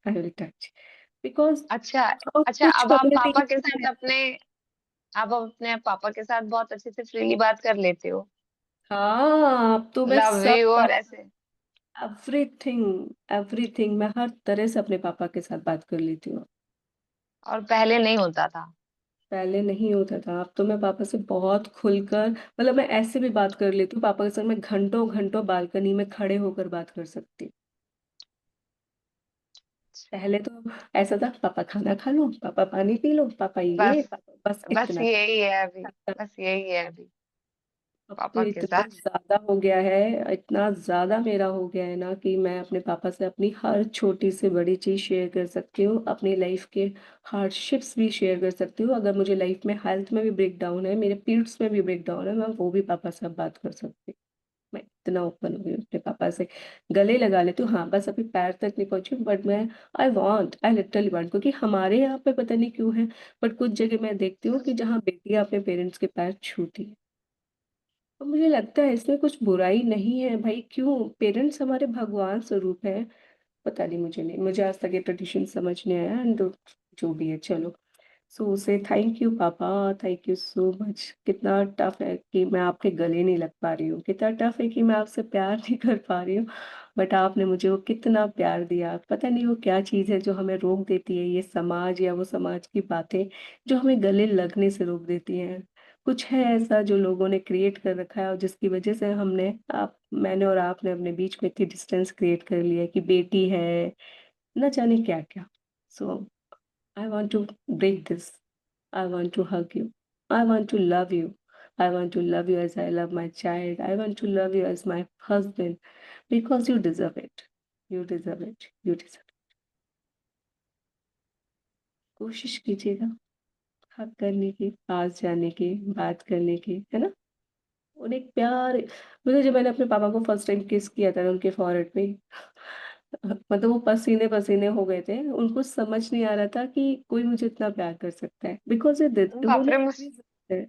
बिकॉज अच्छा। हम अच्छा कुछ अब आप कम्युनिटी पापा के साथ में, अपने, आप अपने पापा के साथ बहुत अच्छे से फ्रीली बात कर लेते हो, हाँ अब तो मैं लव सब यू और बात, ऐसे? एवरीथिंग, एवरीथिंग मैं हर तरह से अपने पापा के साथ बात कर लेती हूँ। और पहले नहीं होता था? पहले नहीं होता था, अब तो मैं पापा से बहुत खुलकर, मतलब मैं ऐसे भी बात कर लेती हूँ पापा के साथ, मैं घंटों घंटों बालकनी में खड़े होकर बात कर सकती हूँ। पहले तो ऐसा था, पापा खाना खा लो, पापा पानी पी लो, पापा ये, बस पापा बस बस इतना यही है अभी, था। बस यही है अभी अब तो पापा के इतना साथ। ज्यादा हो गया है, इतना ज्यादा मेरा हो गया है ना कि मैं अपने पापा से अपनी हर छोटी से बड़ी चीज शेयर कर सकती हूँ, अपनी लाइफ के हार्डशिप्स भी शेयर कर सकती हूँ। अगर मुझे लाइफ में हेल्थ में भी ब्रेक डाउन है, मेरे पीरियड्स में भी ब्रेक डाउन है, मैं वो भी पापा से अब बात कर सकती हूँ। मैं इतना ओपन हो गई हूँ अपने पापा से, गले लगा लेती हूँ। हाँ बस अभी पैर तक नहीं पहुंची, बट मैं आई लिटरली वांट, क्योंकि हमारे यहाँ पे पता नहीं क्यों है, बट कुछ जगह मैं देखती हूँ कि जहाँ बेटियां अपने पेरेंट्स के पैर छूती है, और मुझे लगता है इसमें कुछ बुराई नहीं है भाई, क्यों? पेरेंट्स हमारे भगवान स्वरूप है। पता नहीं, मुझे नहीं, मुझे आज तक ये ट्रेडिशन समझ नहीं आया, एंड जो भी है चलो। सो से थैंक यू पापा, थैंक यू सो मच। कितना टफ है कि मैं आपके गले नहीं लग पा रही हूँ, कितना टफ है कि मैं आपसे प्यार नहीं कर पा रही हूँ, बट आपने मुझे वो कितना प्यार दिया। पता नहीं वो क्या चीज़ है जो हमें रोक देती है, ये समाज या वो समाज की बातें जो हमें गले लगने से रोक देती हैं। कुछ है ऐसा जो लोगों ने क्रिएट कर रखा है, और जिसकी वजह से हमने, आप मैंने और आपने अपने बीच में इतनी डिस्टेंस क्रिएट कर लिया है कि बेटी है, न जाने क्या क्या। So I want to break this, I want to hug you. I want to love you. I want to love you as I love my child. I want to love you as my husband because you deserve it. You deserve it. You deserve it. कोशिश कीजिएगा हग करने की, पास जाने की, बात करने की, है ना? उन्हें एक प्यार, मतलब जब मैंने अपने पापा को फर्स्ट टाइम किस किया था ना उनके फॉrehead पे, मतलब वो पसीने पसीने हो गए थे, उनको समझ नहीं आ रहा था कि कोई मुझे इतना प्यार कर सकता है, बिकॉज बाप उन्होंने रे, अपनी ज़रूरत है।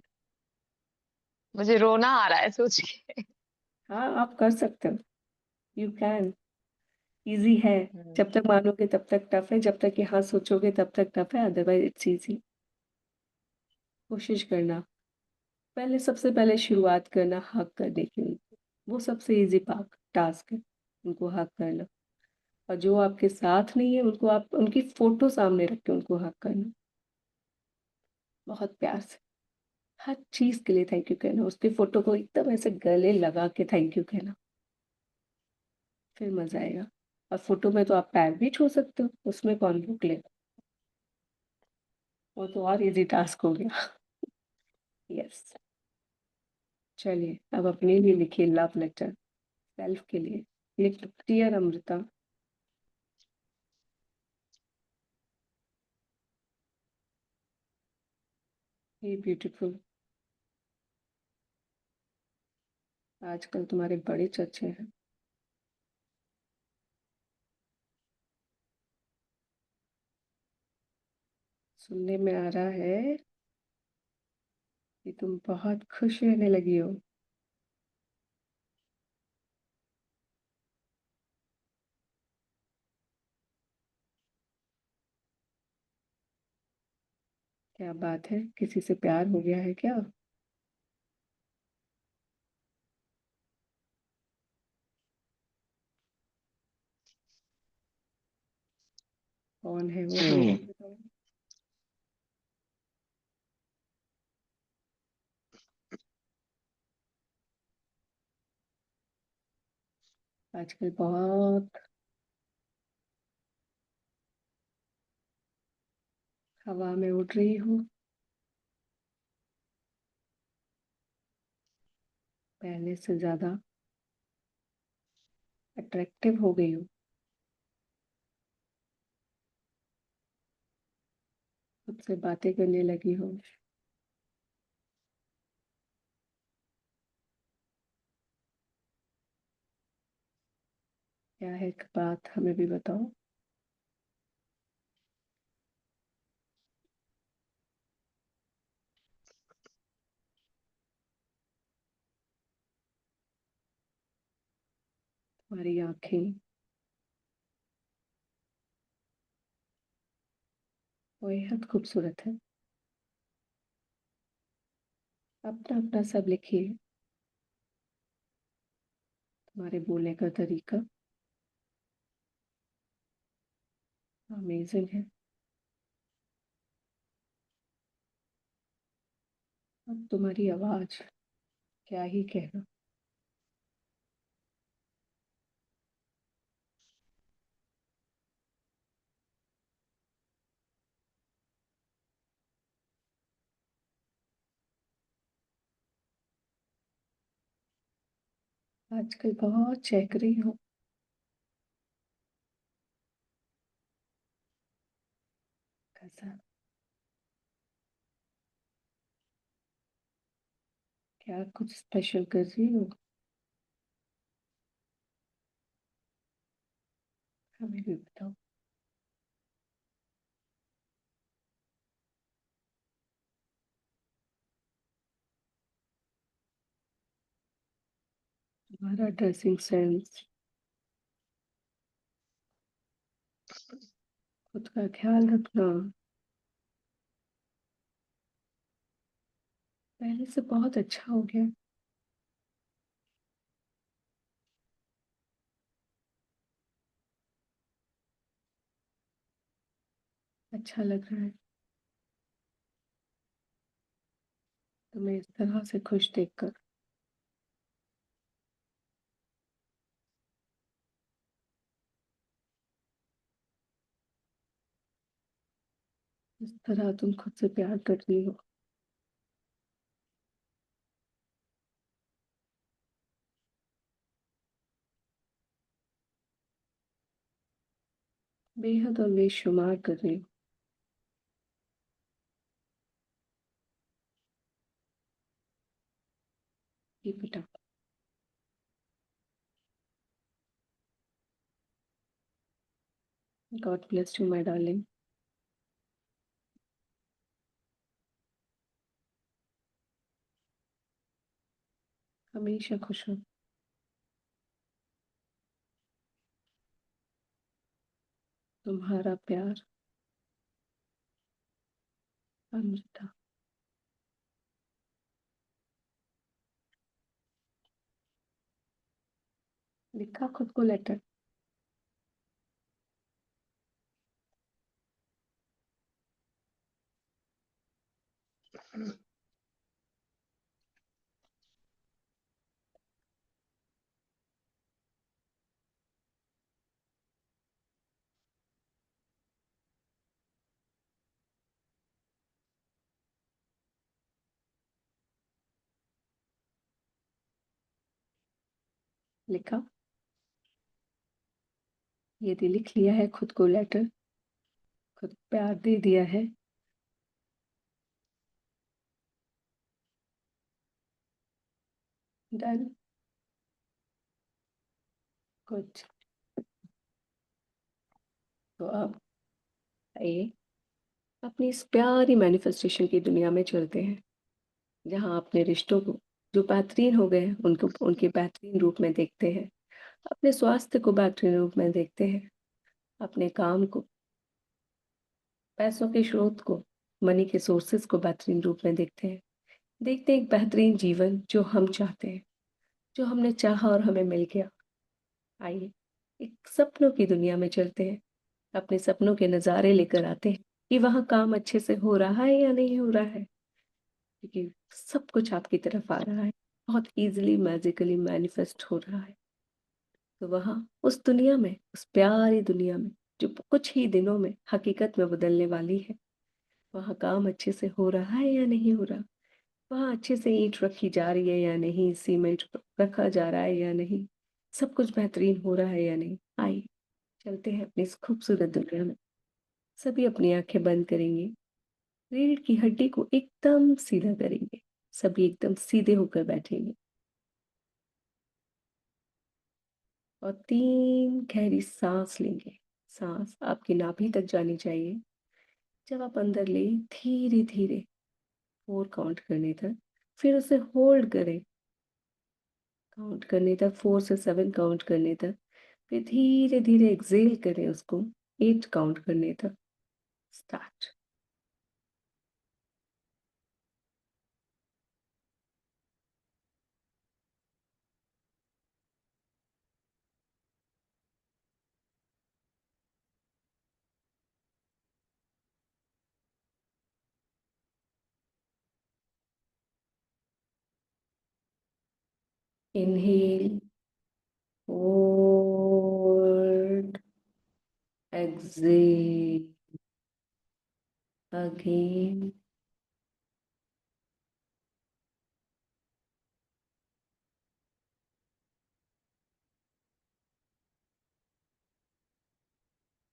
मुझे रोना आ रहा है सोच के। हाँ आप कर सकते हो, यू कैन, इजी है। हम्म। जब तक मानोगे तब तक टफ है, जब तक यहाँ सोचोगे तब तक टफ है, अदरवाइज इट्स इजी। कोशिश करना, पहले सबसे पहले शुरुआत करना हक करने की उनको, वो सबसे इजी पाक टास्क है, उनको हक करना। और जो आपके साथ नहीं है उनको आप उनकी फोटो सामने रख के उनको हक करना, बहुत प्यार से, हर चीज के लिए थैंक यू कहना, उसके फोटो को एकदम ऐसे गले लगा के थैंक यू कहना, फिर मजा आएगा। और फोटो में तो आप पैर भी छू सकते हो, उसमें कौन रोक लेगा, वो तो और इजी टास्क हो गया। यस, चलिए अब अपने लिए लिखिए लव लेटर, सेल्फ के लिए लिख, डियर अमृता, हे ब्यूटीफुल, आजकल तुम्हारे बड़े चर्चे हैं, सुनने में आ रहा है कि तुम बहुत खुश रहने लगी हो। क्या बात है, किसी से प्यार हो गया है क्या? कौन है वो, हमें भी बताओ। आजकल बहुत हवा में उड़ रही हो, पहले से ज्यादा अट्रैक्टिव हो गई हो, खुद से बातें करने लगी हो। क्या है बात, हमें भी बताओ। तुम्हारी आंखें बेहद खूबसूरत है। अपना अपना सब लिखिए। तुम्हारे बोलने का तरीका अमेजिंग है। अब तुम्हारी आवाज, क्या ही कहना। आजकल बहुत चहक रही हो। कैसा, क्या कुछ स्पेशल कर रही हो? हमें भी बताओ। तुम्हारा ड्रेसिंग सेंस, खुद का ख्याल रखना पहले से बहुत अच्छा हो गया। अच्छा लग रहा है तुम्हें इस तरह से खुश देखकर। इस तरह तुम खुद से प्यार कर रही हो। बेहद और बेशुमार कर रही हो। Keep it up. God bless you, my darling. हमेशा खुश हो। तुम्हारा प्यार, अमृता। लिखा खुद को लेटर। लिखा, यदि लिख लिया है खुद को लेटर, खुद प्यार दे दिया है, डन। कुछ तो अब आइए अपनी इस प्यारी मैनिफेस्टेशन की दुनिया में चलते हैं, जहाँ अपने रिश्तों को जो बेहतरीन हो गए हैं, उनको उनके बेहतरीन रूप में देखते हैं, अपने स्वास्थ्य को बेहतरीन रूप में देखते हैं, अपने काम को, पैसों के स्रोत को, मनी के सोर्सेज को बेहतरीन रूप में देखते हैं एक बेहतरीन जीवन जो हम चाहते हैं, जो हमने चाहा और हमें मिल गया। आइए एक सपनों की दुनिया में चलते हैं, अपने सपनों के नज़ारे लेकर आते हैं कि वहाँ काम अच्छे से हो रहा है या नहीं हो रहा है, क्योंकि सब कुछ आपकी तरफ आ रहा है, बहुत इजीली मैजिकली मैनिफेस्ट हो रहा है। तो वहाँ उस दुनिया में, उस प्यारी दुनिया में जो कुछ ही दिनों में हकीकत में बदलने वाली है, वहाँ काम अच्छे से हो रहा है या नहीं हो रहा, वहाँ अच्छे से ईंट रखी जा रही है या नहीं, सीमेंट रखा जा रहा है या नहीं, सब कुछ बेहतरीन हो रहा है या नहीं। आइए चलते हैं अपनी इस खूबसूरत दुनिया में। सभी अपनी आंखें बंद करेंगे, रीढ़ की हड्डी को एकदम सीधा करेंगे, सभी एकदम सीधे होकर बैठेंगे और 3 गहरी सांस लेंगे। सांस आपकी नाभि तक जानी चाहिए। जब आप अंदर लें, धीरे धीरे 4 काउंट करने तक, फिर उसे होल्ड करें, काउंट करने तक, 4 से 7 काउंट करने तक, फिर धीरे धीरे एक्सेल करें उसको 8 काउंट करने तक। Start. Inhale, hold, exhale, again,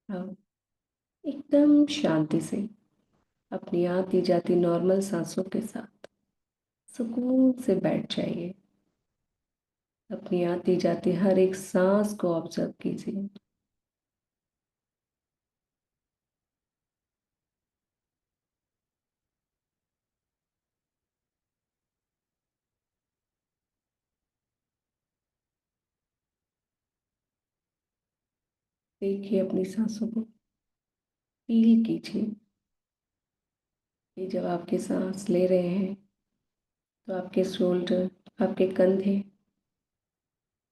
अब एकदम शांति से अपनी आती जाती नॉर्मल सांसों के साथ सुकून से बैठ जाइए। अपनी आती जाती हर एक सांस को ऑब्जर्व कीजिए। देखिए अपनी सांसों को, फील कीजिए कि जब आपके सांस ले रहे हैं तो आपके शोल्डर, आपके कंधे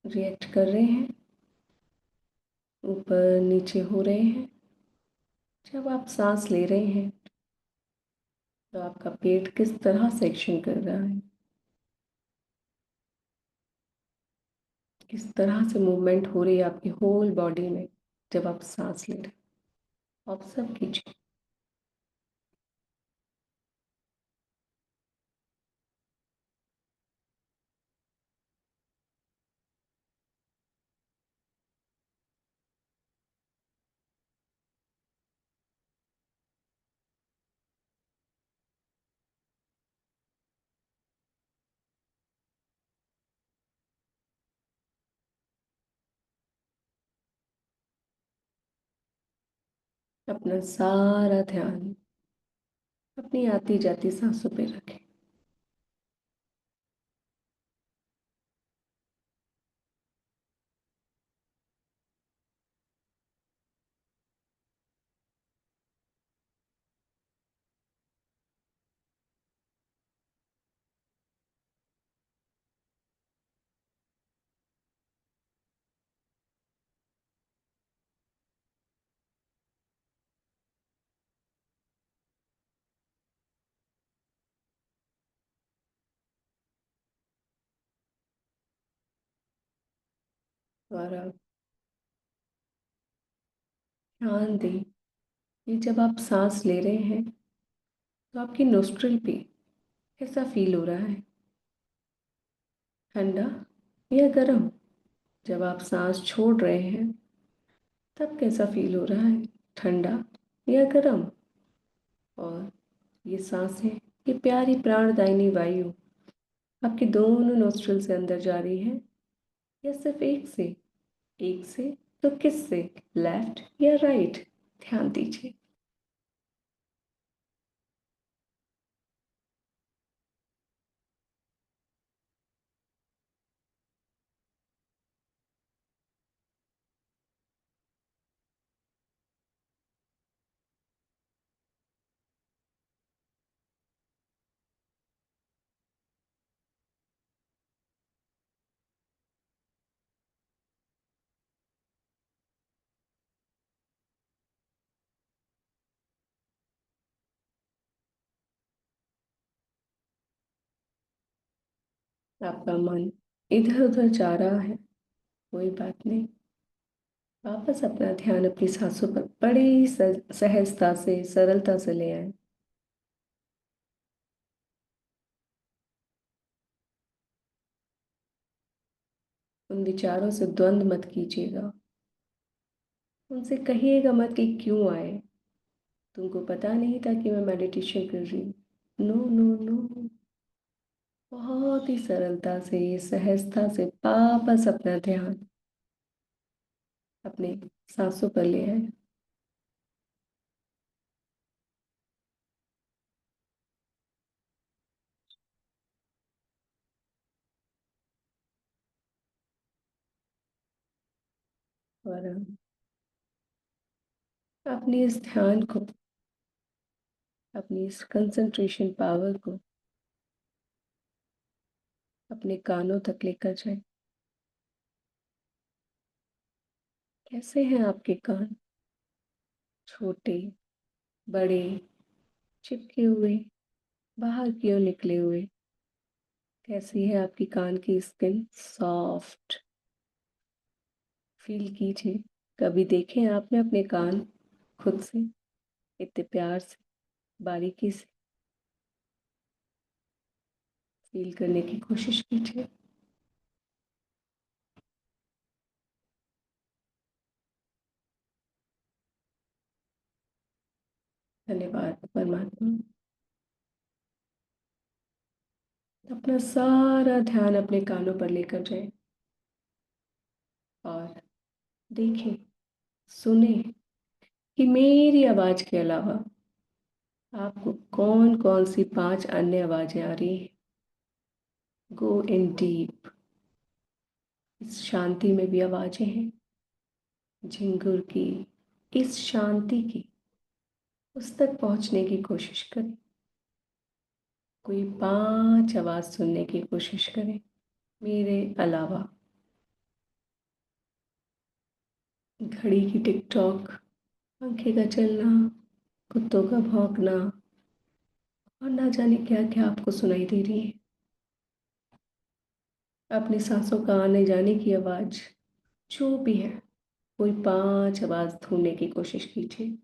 रिएक्ट कर रहे हैं, ऊपर नीचे हो रहे हैं। जब आप सांस ले रहे हैं तो आपका पेट किस तरह से एक्शन कर रहा है, किस तरह से मूवमेंट हो रही है आपकी होल बॉडी में जब आप सांस ले रहे हैं, ऑब्जर्व कीजिए। अपना सारा ध्यान अपनी आती जाती सांसों पे रखें। और अब ध्यान दें कि जब आप सांस ले रहे हैं तो आपकी नोस्ट्रिल पे कैसा फील हो रहा है, ठंडा या गर्म। जब आप सांस छोड़ रहे हैं तब कैसा फील हो रहा है, ठंडा या गर्म। और ये सांसें, ये प्यारी प्राणदायिनी वायु आपके दोनों नोस्ट्रिल से अंदर जा रही है या सिर्फ एक से तो किस से, लेफ्ट या राइट, ध्यान दीजिए। आपका मन इधर उधर जा रहा है, कोई बात नहीं। वापस अपना ध्यान अपनी सांसों पर बड़ी सहजता से, सरलता से ले आए। उन विचारों से द्वंद्व मत कीजिएगा, उनसे कहिएगा मत कि क्यों आए, तुमको पता नहीं था कि मैं मेडिटेशन कर रही हूँ। नो नो नो, बहुत ही सरलता से, सहजता से वापस अपना ध्यान अपने सांसों पर ले आए। और अपने इस ध्यान को, अपनी इस कंसंट्रेशन पावर को अपने कानों तक लेकर जाए। कैसे हैं आपके कान? छोटे, बड़े, चिपके हुए, बाहर की ओर निकले हुए? कैसी है आपकी कान की स्किन? सॉफ्ट। फील कीजिए। कभी देखें आपने अपने कान खुद से इतने प्यार से, बारीकी से? फील करने की कोशिश कीजिए। धन्यवाद परमात्मा। अपना सारा ध्यान अपने कानों पर लेकर जाए और देखें, सुने कि मेरी आवाज के अलावा आपको कौन कौन सी 5 अन्य आवाजें आ रही हैं। गो इन डीप। इस शांति में भी आवाजें हैं, झिंगुर की, इस शांति की, उस तक पहुंचने की कोशिश करें। कोई 5 आवाज सुनने की कोशिश करें मेरे अलावा। घड़ी की टिक टॉक, पंखे का चलना, कुत्तों का भौंकना और ना जाने क्या क्या आपको सुनाई दे रही है। अपनी सांसों का आने जाने की आवाज, जो भी है, कोई 5 आवाज ढूंढने की कोशिश कीजिए।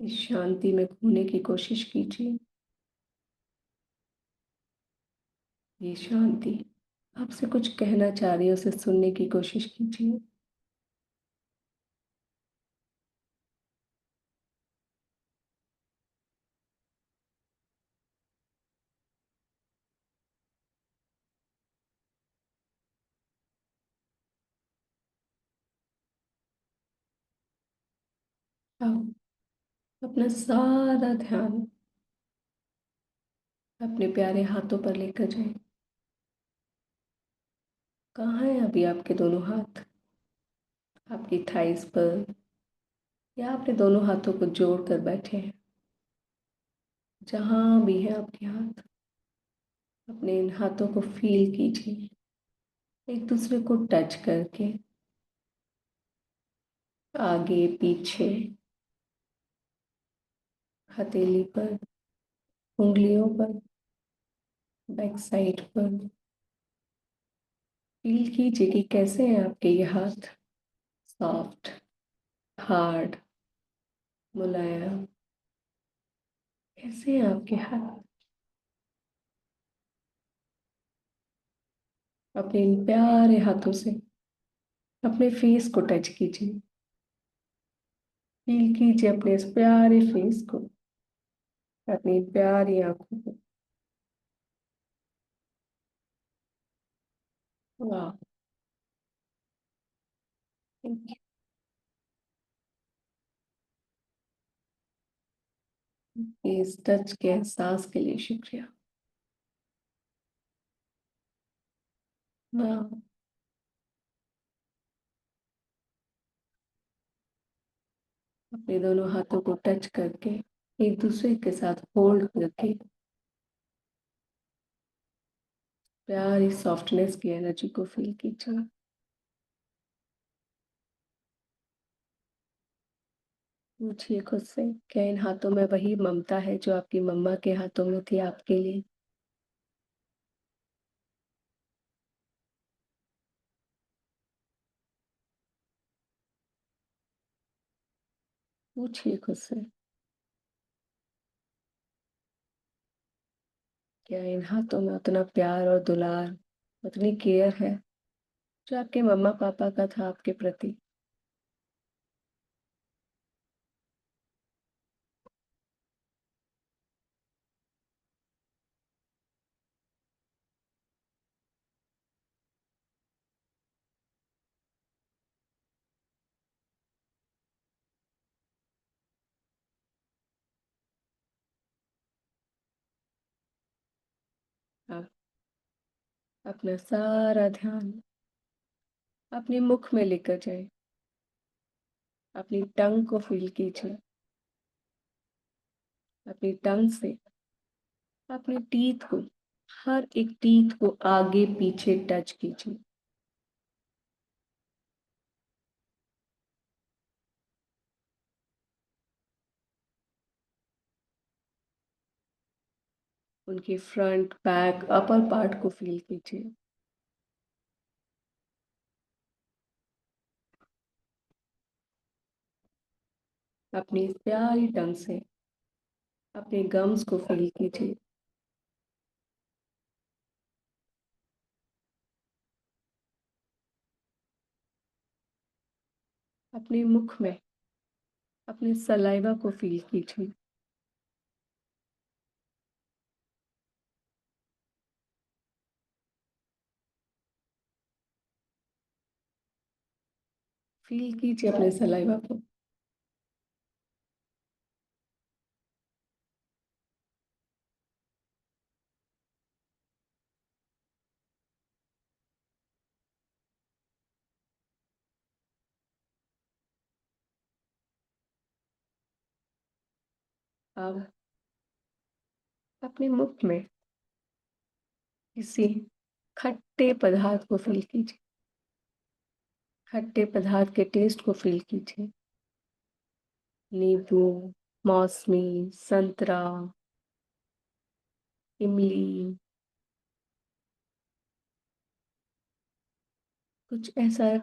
इस शांति में खोने की कोशिश कीजिए। ये शांति आपसे कुछ कहना चाह रही है, उसे सुनने की कोशिश कीजिए। आप अपना सारा ध्यान अपने प्यारे हाथों पर लेकर जाएं। कहाँ हैं अभी आपके दोनों हाथ? आपकी थाइस पर, या आपने दोनों हाथों को जोड़ कर बैठे हैं? जहाँ भी है आपके हाथ, अपने इन हाथों को फील कीजिए, एक दूसरे को टच करके, आगे पीछे, हथेली पर, उंगलियों पर, बैक साइड पर। फील कीजिए कि कैसे हैं आपके ये हाथ। सॉफ्ट, हार्ड, मुलायम। कैसे हैं आपके हाथ? अपने इन प्यारे हाथों से अपने फेस को टच कीजिए। फील कीजिए अपने इस प्यारे फेस को, अपनी प्यारी आंखों को। वाह, थैंक यू। इस टच के एहसास के लिए शुक्रिया। वाह, अपने दोनों हाथों को टच करके एक दूसरे के साथ होल्ड करके प्यारी सॉफ्टनेस की एनर्जी को फील कीजिए। पूछिए खुद से, क्या इन हाथों में वही ममता है जो आपकी मम्मा के हाथों में थी आपके लिए? पूछिए खुद से, क्या इन हाथों में उतना प्यार और दुलार, उतनी केयर है जो आपके मम्मा पापा का था आपके प्रति? आप अपना सारा ध्यान अपने मुख में लेकर जाए, अपनी टंग को फील कीजिए, अपनी टंग से अपने टीथ को, हर एक टीथ को आगे पीछे टच कीजिए। उनके फ्रंट बैक अपर पार्ट को फील कीजिए। अपनी प्यारी टंग से अपने गम्स को फील कीजिए। अपने मुख में अपने सलाइवा को फील कीजिए। फील कीजिए अपने सलाइवा को। अब अपने मुख में किसी खट्टे पदार्थ को फील कीजिए। खट्टे पदार्थ के टेस्ट को फील कीजिए। नींबू, मौसमी, संतरा, इमली, कुछ ऐसा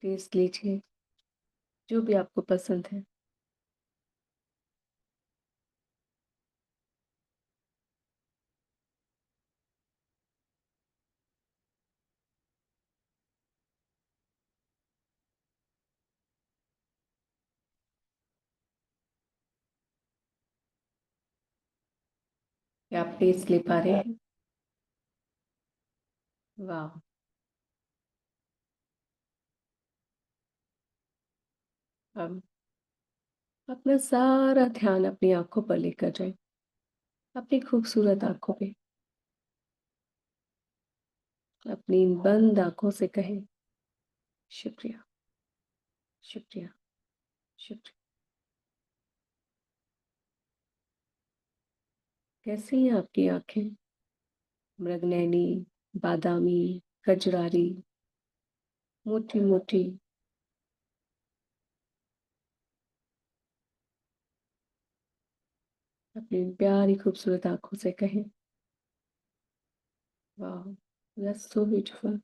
टेस्ट लीजिए जो भी आपको पसंद है। क्या आप टेस्ट ले पा रहे हैं? वाह। अब अपना सारा ध्यान अपनी आंखों पर लेकर जाए, अपनी खूबसूरत आंखों पे। अपनी इन बंद आंखों से कहें, शुक्रिया, शुक्रिया, शुक्रिया। कैसी हैं आपकी आंखें? मृगनयनी, बादामी, कजरारी, मोटी मोटी। अपनी प्यारी खूबसूरत आंखों से कहें, वाह, that's so beautiful।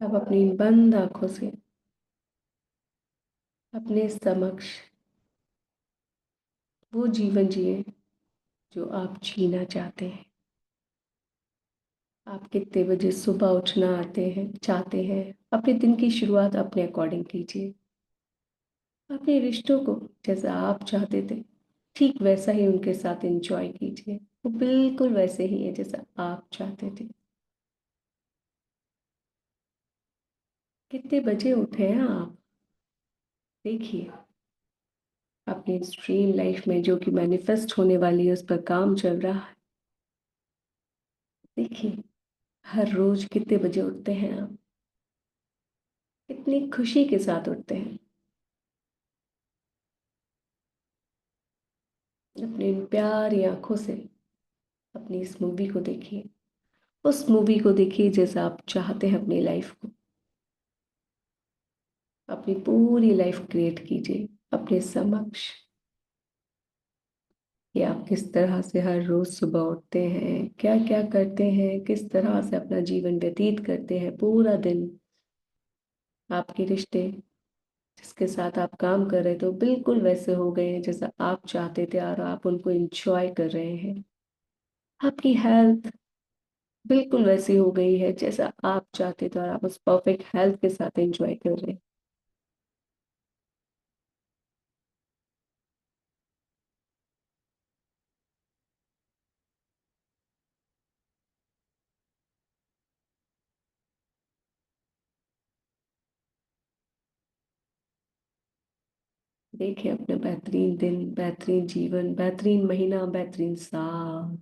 अब अपनी बंद आंखों से अपने समक्ष वो जीवन जिए जो आप जीना चाहते हैं। आप कितने बजे सुबह उठना चाहते हैं। अपने दिन की शुरुआत अपने अकॉर्डिंग कीजिए। अपने रिश्तों को जैसा आप चाहते थे ठीक वैसा ही उनके साथ एंजॉय कीजिए। वो बिल्कुल वैसे ही है जैसा आप चाहते थे। कितने बजे उठे हैं आप? देखिए, अपनी ड्रीम लाइफ में जो कि मैनिफेस्ट होने वाली है उस पर काम चल रहा है। देखिए, हर रोज कितने बजे उठते हैं आप? कितनी खुशी के साथ उठते हैं। अपनी इन प्यारी आंखों से अपनी इस मूवी को देखिए। उस मूवी को देखिए जैसा आप चाहते हैं अपनी लाइफ को। अपनी पूरी लाइफ क्रिएट कीजिए अपने समक्ष कि आप किस तरह से हर रोज सुबह उठते हैं, क्या क्या करते हैं, किस तरह से अपना जीवन व्यतीत करते हैं पूरा दिन। आपके रिश्ते जिसके साथ आप काम कर रहे थे वो बिल्कुल वैसे हो गए हैं जैसा आप चाहते थे और आप उनको एंजॉय कर रहे हैं। आपकी हेल्थ बिल्कुल वैसी हो गई है जैसा आप चाहते थे और आप उस परफेक्ट हेल्थ के साथ एंजॉय कर रहे हैं। देखिए अपना बेहतरीन दिन, बेहतरीन जीवन, बेहतरीन महीना, बेहतरीन साल।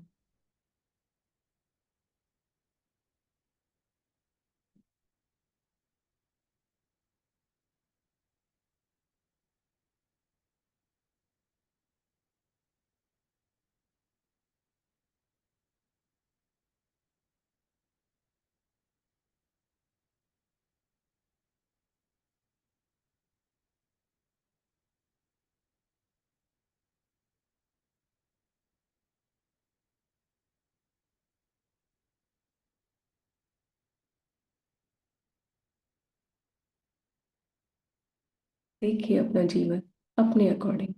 देखिए अपना जीवन अपने अकॉर्डिंग,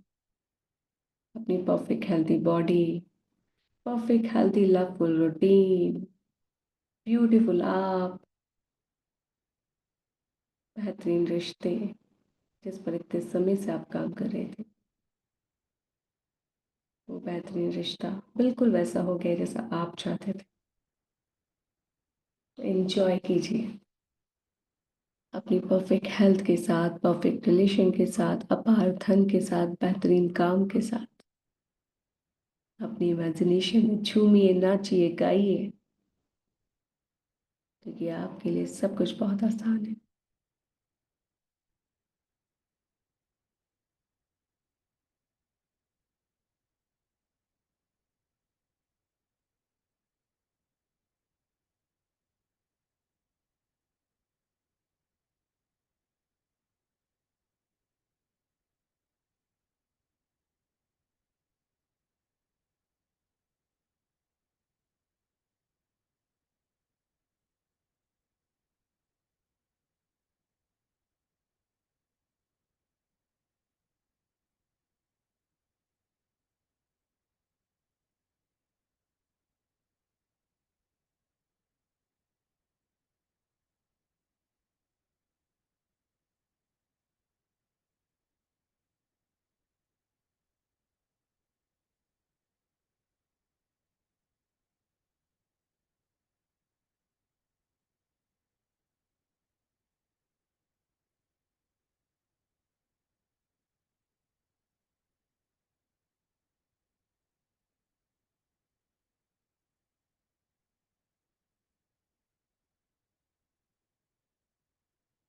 अपनी perfect healthy body, perfect healthy loveful routine, beautiful आप, बेहतरीन रिश्ते जिस पर इतने समय से आप काम कर रहे थे। वो बेहतरीन रिश्ता बिल्कुल वैसा हो गया जैसा आप चाहते थे। एंजॉय कीजिए अपनी परफेक्ट हेल्थ के साथ, परफेक्ट रिलेशन के साथ, अपार धन के साथ, बेहतरीन काम के साथ। अपनी इमेजिनेशन में झूमिए, नाचिए, गाइए, क्योंकि आपके लिए सब कुछ बहुत आसान है।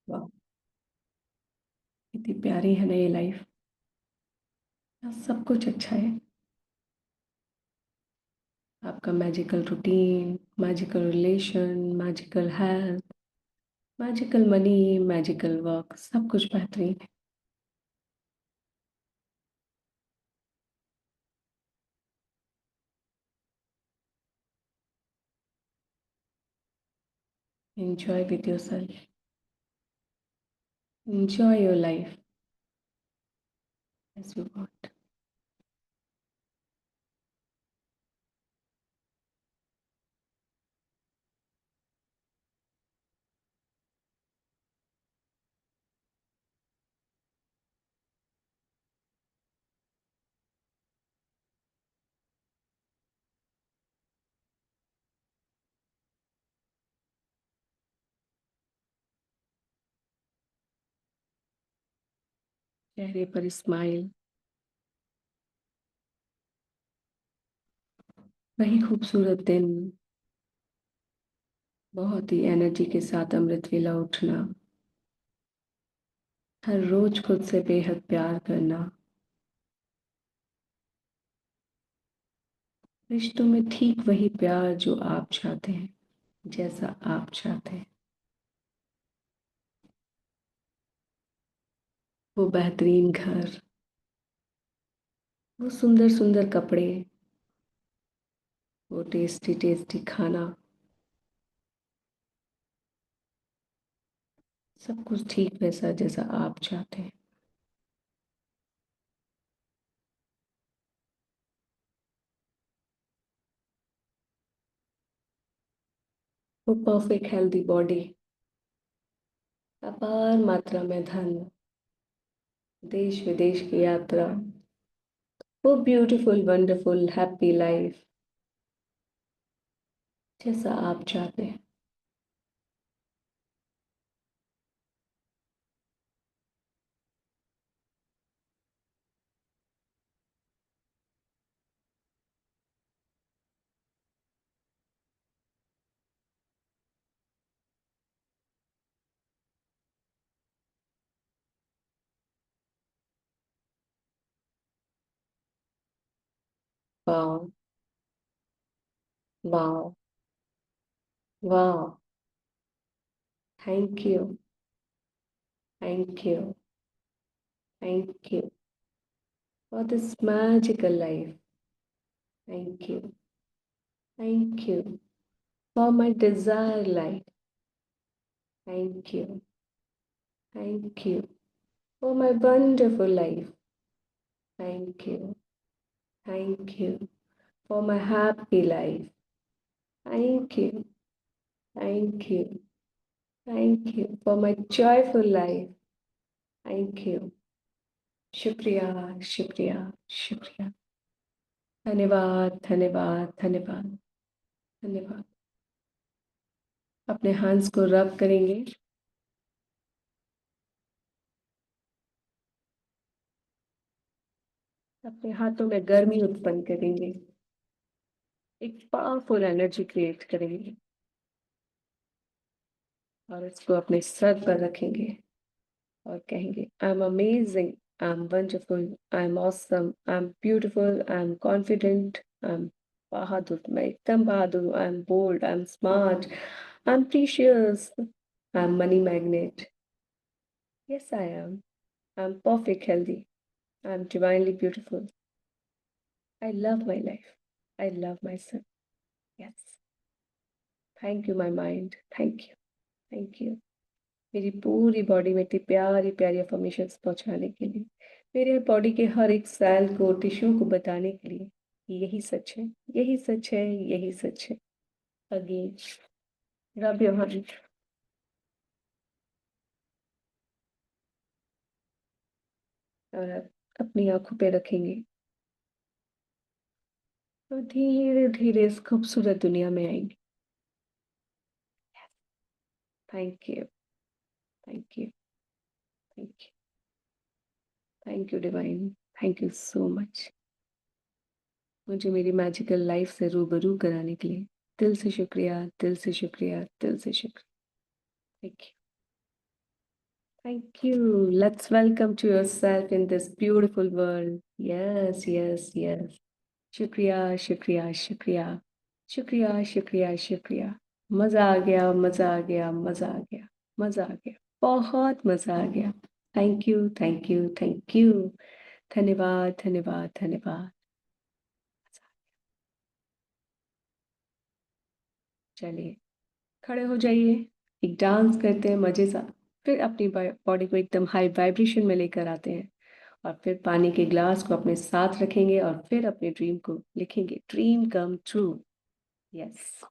वाह, कितनी प्यारी है ना ये लाइफ। सब कुछ अच्छा है। आपका magical routine, magical relation, magical health, magical money, magical work, सब कुछ बेहतरीन है। Enjoy with yourself. Enjoy your life as you want. चेहरे पर स्माइल, वही खूबसूरत दिन, बहुत ही एनर्जी के साथ अमृत वेला उठना, हर रोज खुद से बेहद प्यार करना, रिश्तों में ठीक वही प्यार जो आप चाहते हैं, जैसा आप चाहते हैं। वो बेहतरीन घर, वो सुंदर सुंदर कपड़े, वो टेस्टी टेस्टी खाना, सब कुछ ठीक वैसा जैसा आप चाहते हैं। वो परफेक्ट हेल्दी बॉडी, अपार मात्रा में धन, देश विदेश की यात्रा, वो ब्यूटीफुल वंडरफुल हैप्पी लाइफ जैसा आप चाहते हैं। वाह, वाह, वाह, thank you, thank you, thank you for this magical life, thank you, thank you for my desire life, thank you, thank you for my wonderful life, thank you, thank you for my happy life, thank you, thank you, thank you for my joyful life, thank you, शुक्रिया, शुक्रिया, शुक्रिया, धन्यवाद, धन्यवाद, धन्यवाद, धन्यवाद। अपने हाथ को रब करेंगे, अपने हाथों में गर्मी उत्पन्न करेंगे, एक पावरफुल एनर्जी क्रिएट करेंगे और इसको अपने सर पर रखेंगे और कहेंगे I am amazing, I am wonderful, I am awesome, I am beautiful, I am confident, I am बहादुर, मैं एकदम बहादुर हूँ, I am bold, I am smart, I am precious, I am money magnet, yes I am perfect healthy, I am divinely beautiful, I love my life, I love myself, yes, thank you my mind, thank you, thank you मेरी पूरी body में इतनी प्यारी प्यारी affirmations पहुंचाने के लिए, मेरे बॉडी के हर एक सेल को टिश्यू को बताने के लिए यही सच है, यही सच है, यही सच है। अगेन रब योर हैंड और अब अपनी आंखों पे रखेंगे तो धीरे धीरे इस खूबसूरत दुनिया में आएंगे। Thank you, thank you, thank you, thank you divine, thank you so much मुझे मेरी मैजिकल लाइफ से रूबरू कराने के लिए। दिल से शुक्रिया, दिल से शुक्रिया, दिल से शुक्रिया। Thank you, thank you. Let's welcome to yourself in this beautiful world. Yes, yes, yes. शुक्रिया, शुक्रिया, शुक्रिया, शुक्रिया, शुक्रिया, शुक्रिया। मजा आ गया, मजा आ गया, मजा आ गया, मजा आ गया, बहुत मजा आ गया। Thank you, thank you, thank you. धन्यवाद, धन्यवाद, धन्यवाद। चलिए खड़े हो जाइए, एक डांस करते हैं मजे से, फिर अपनी बॉडी को एकदम हाई वाइब्रेशन में लेकर आते हैं और फिर पानी के ग्लास को अपने साथ रखेंगे और फिर अपने ड्रीम को लिखेंगे, ड्रीम कम ट्रू। यस।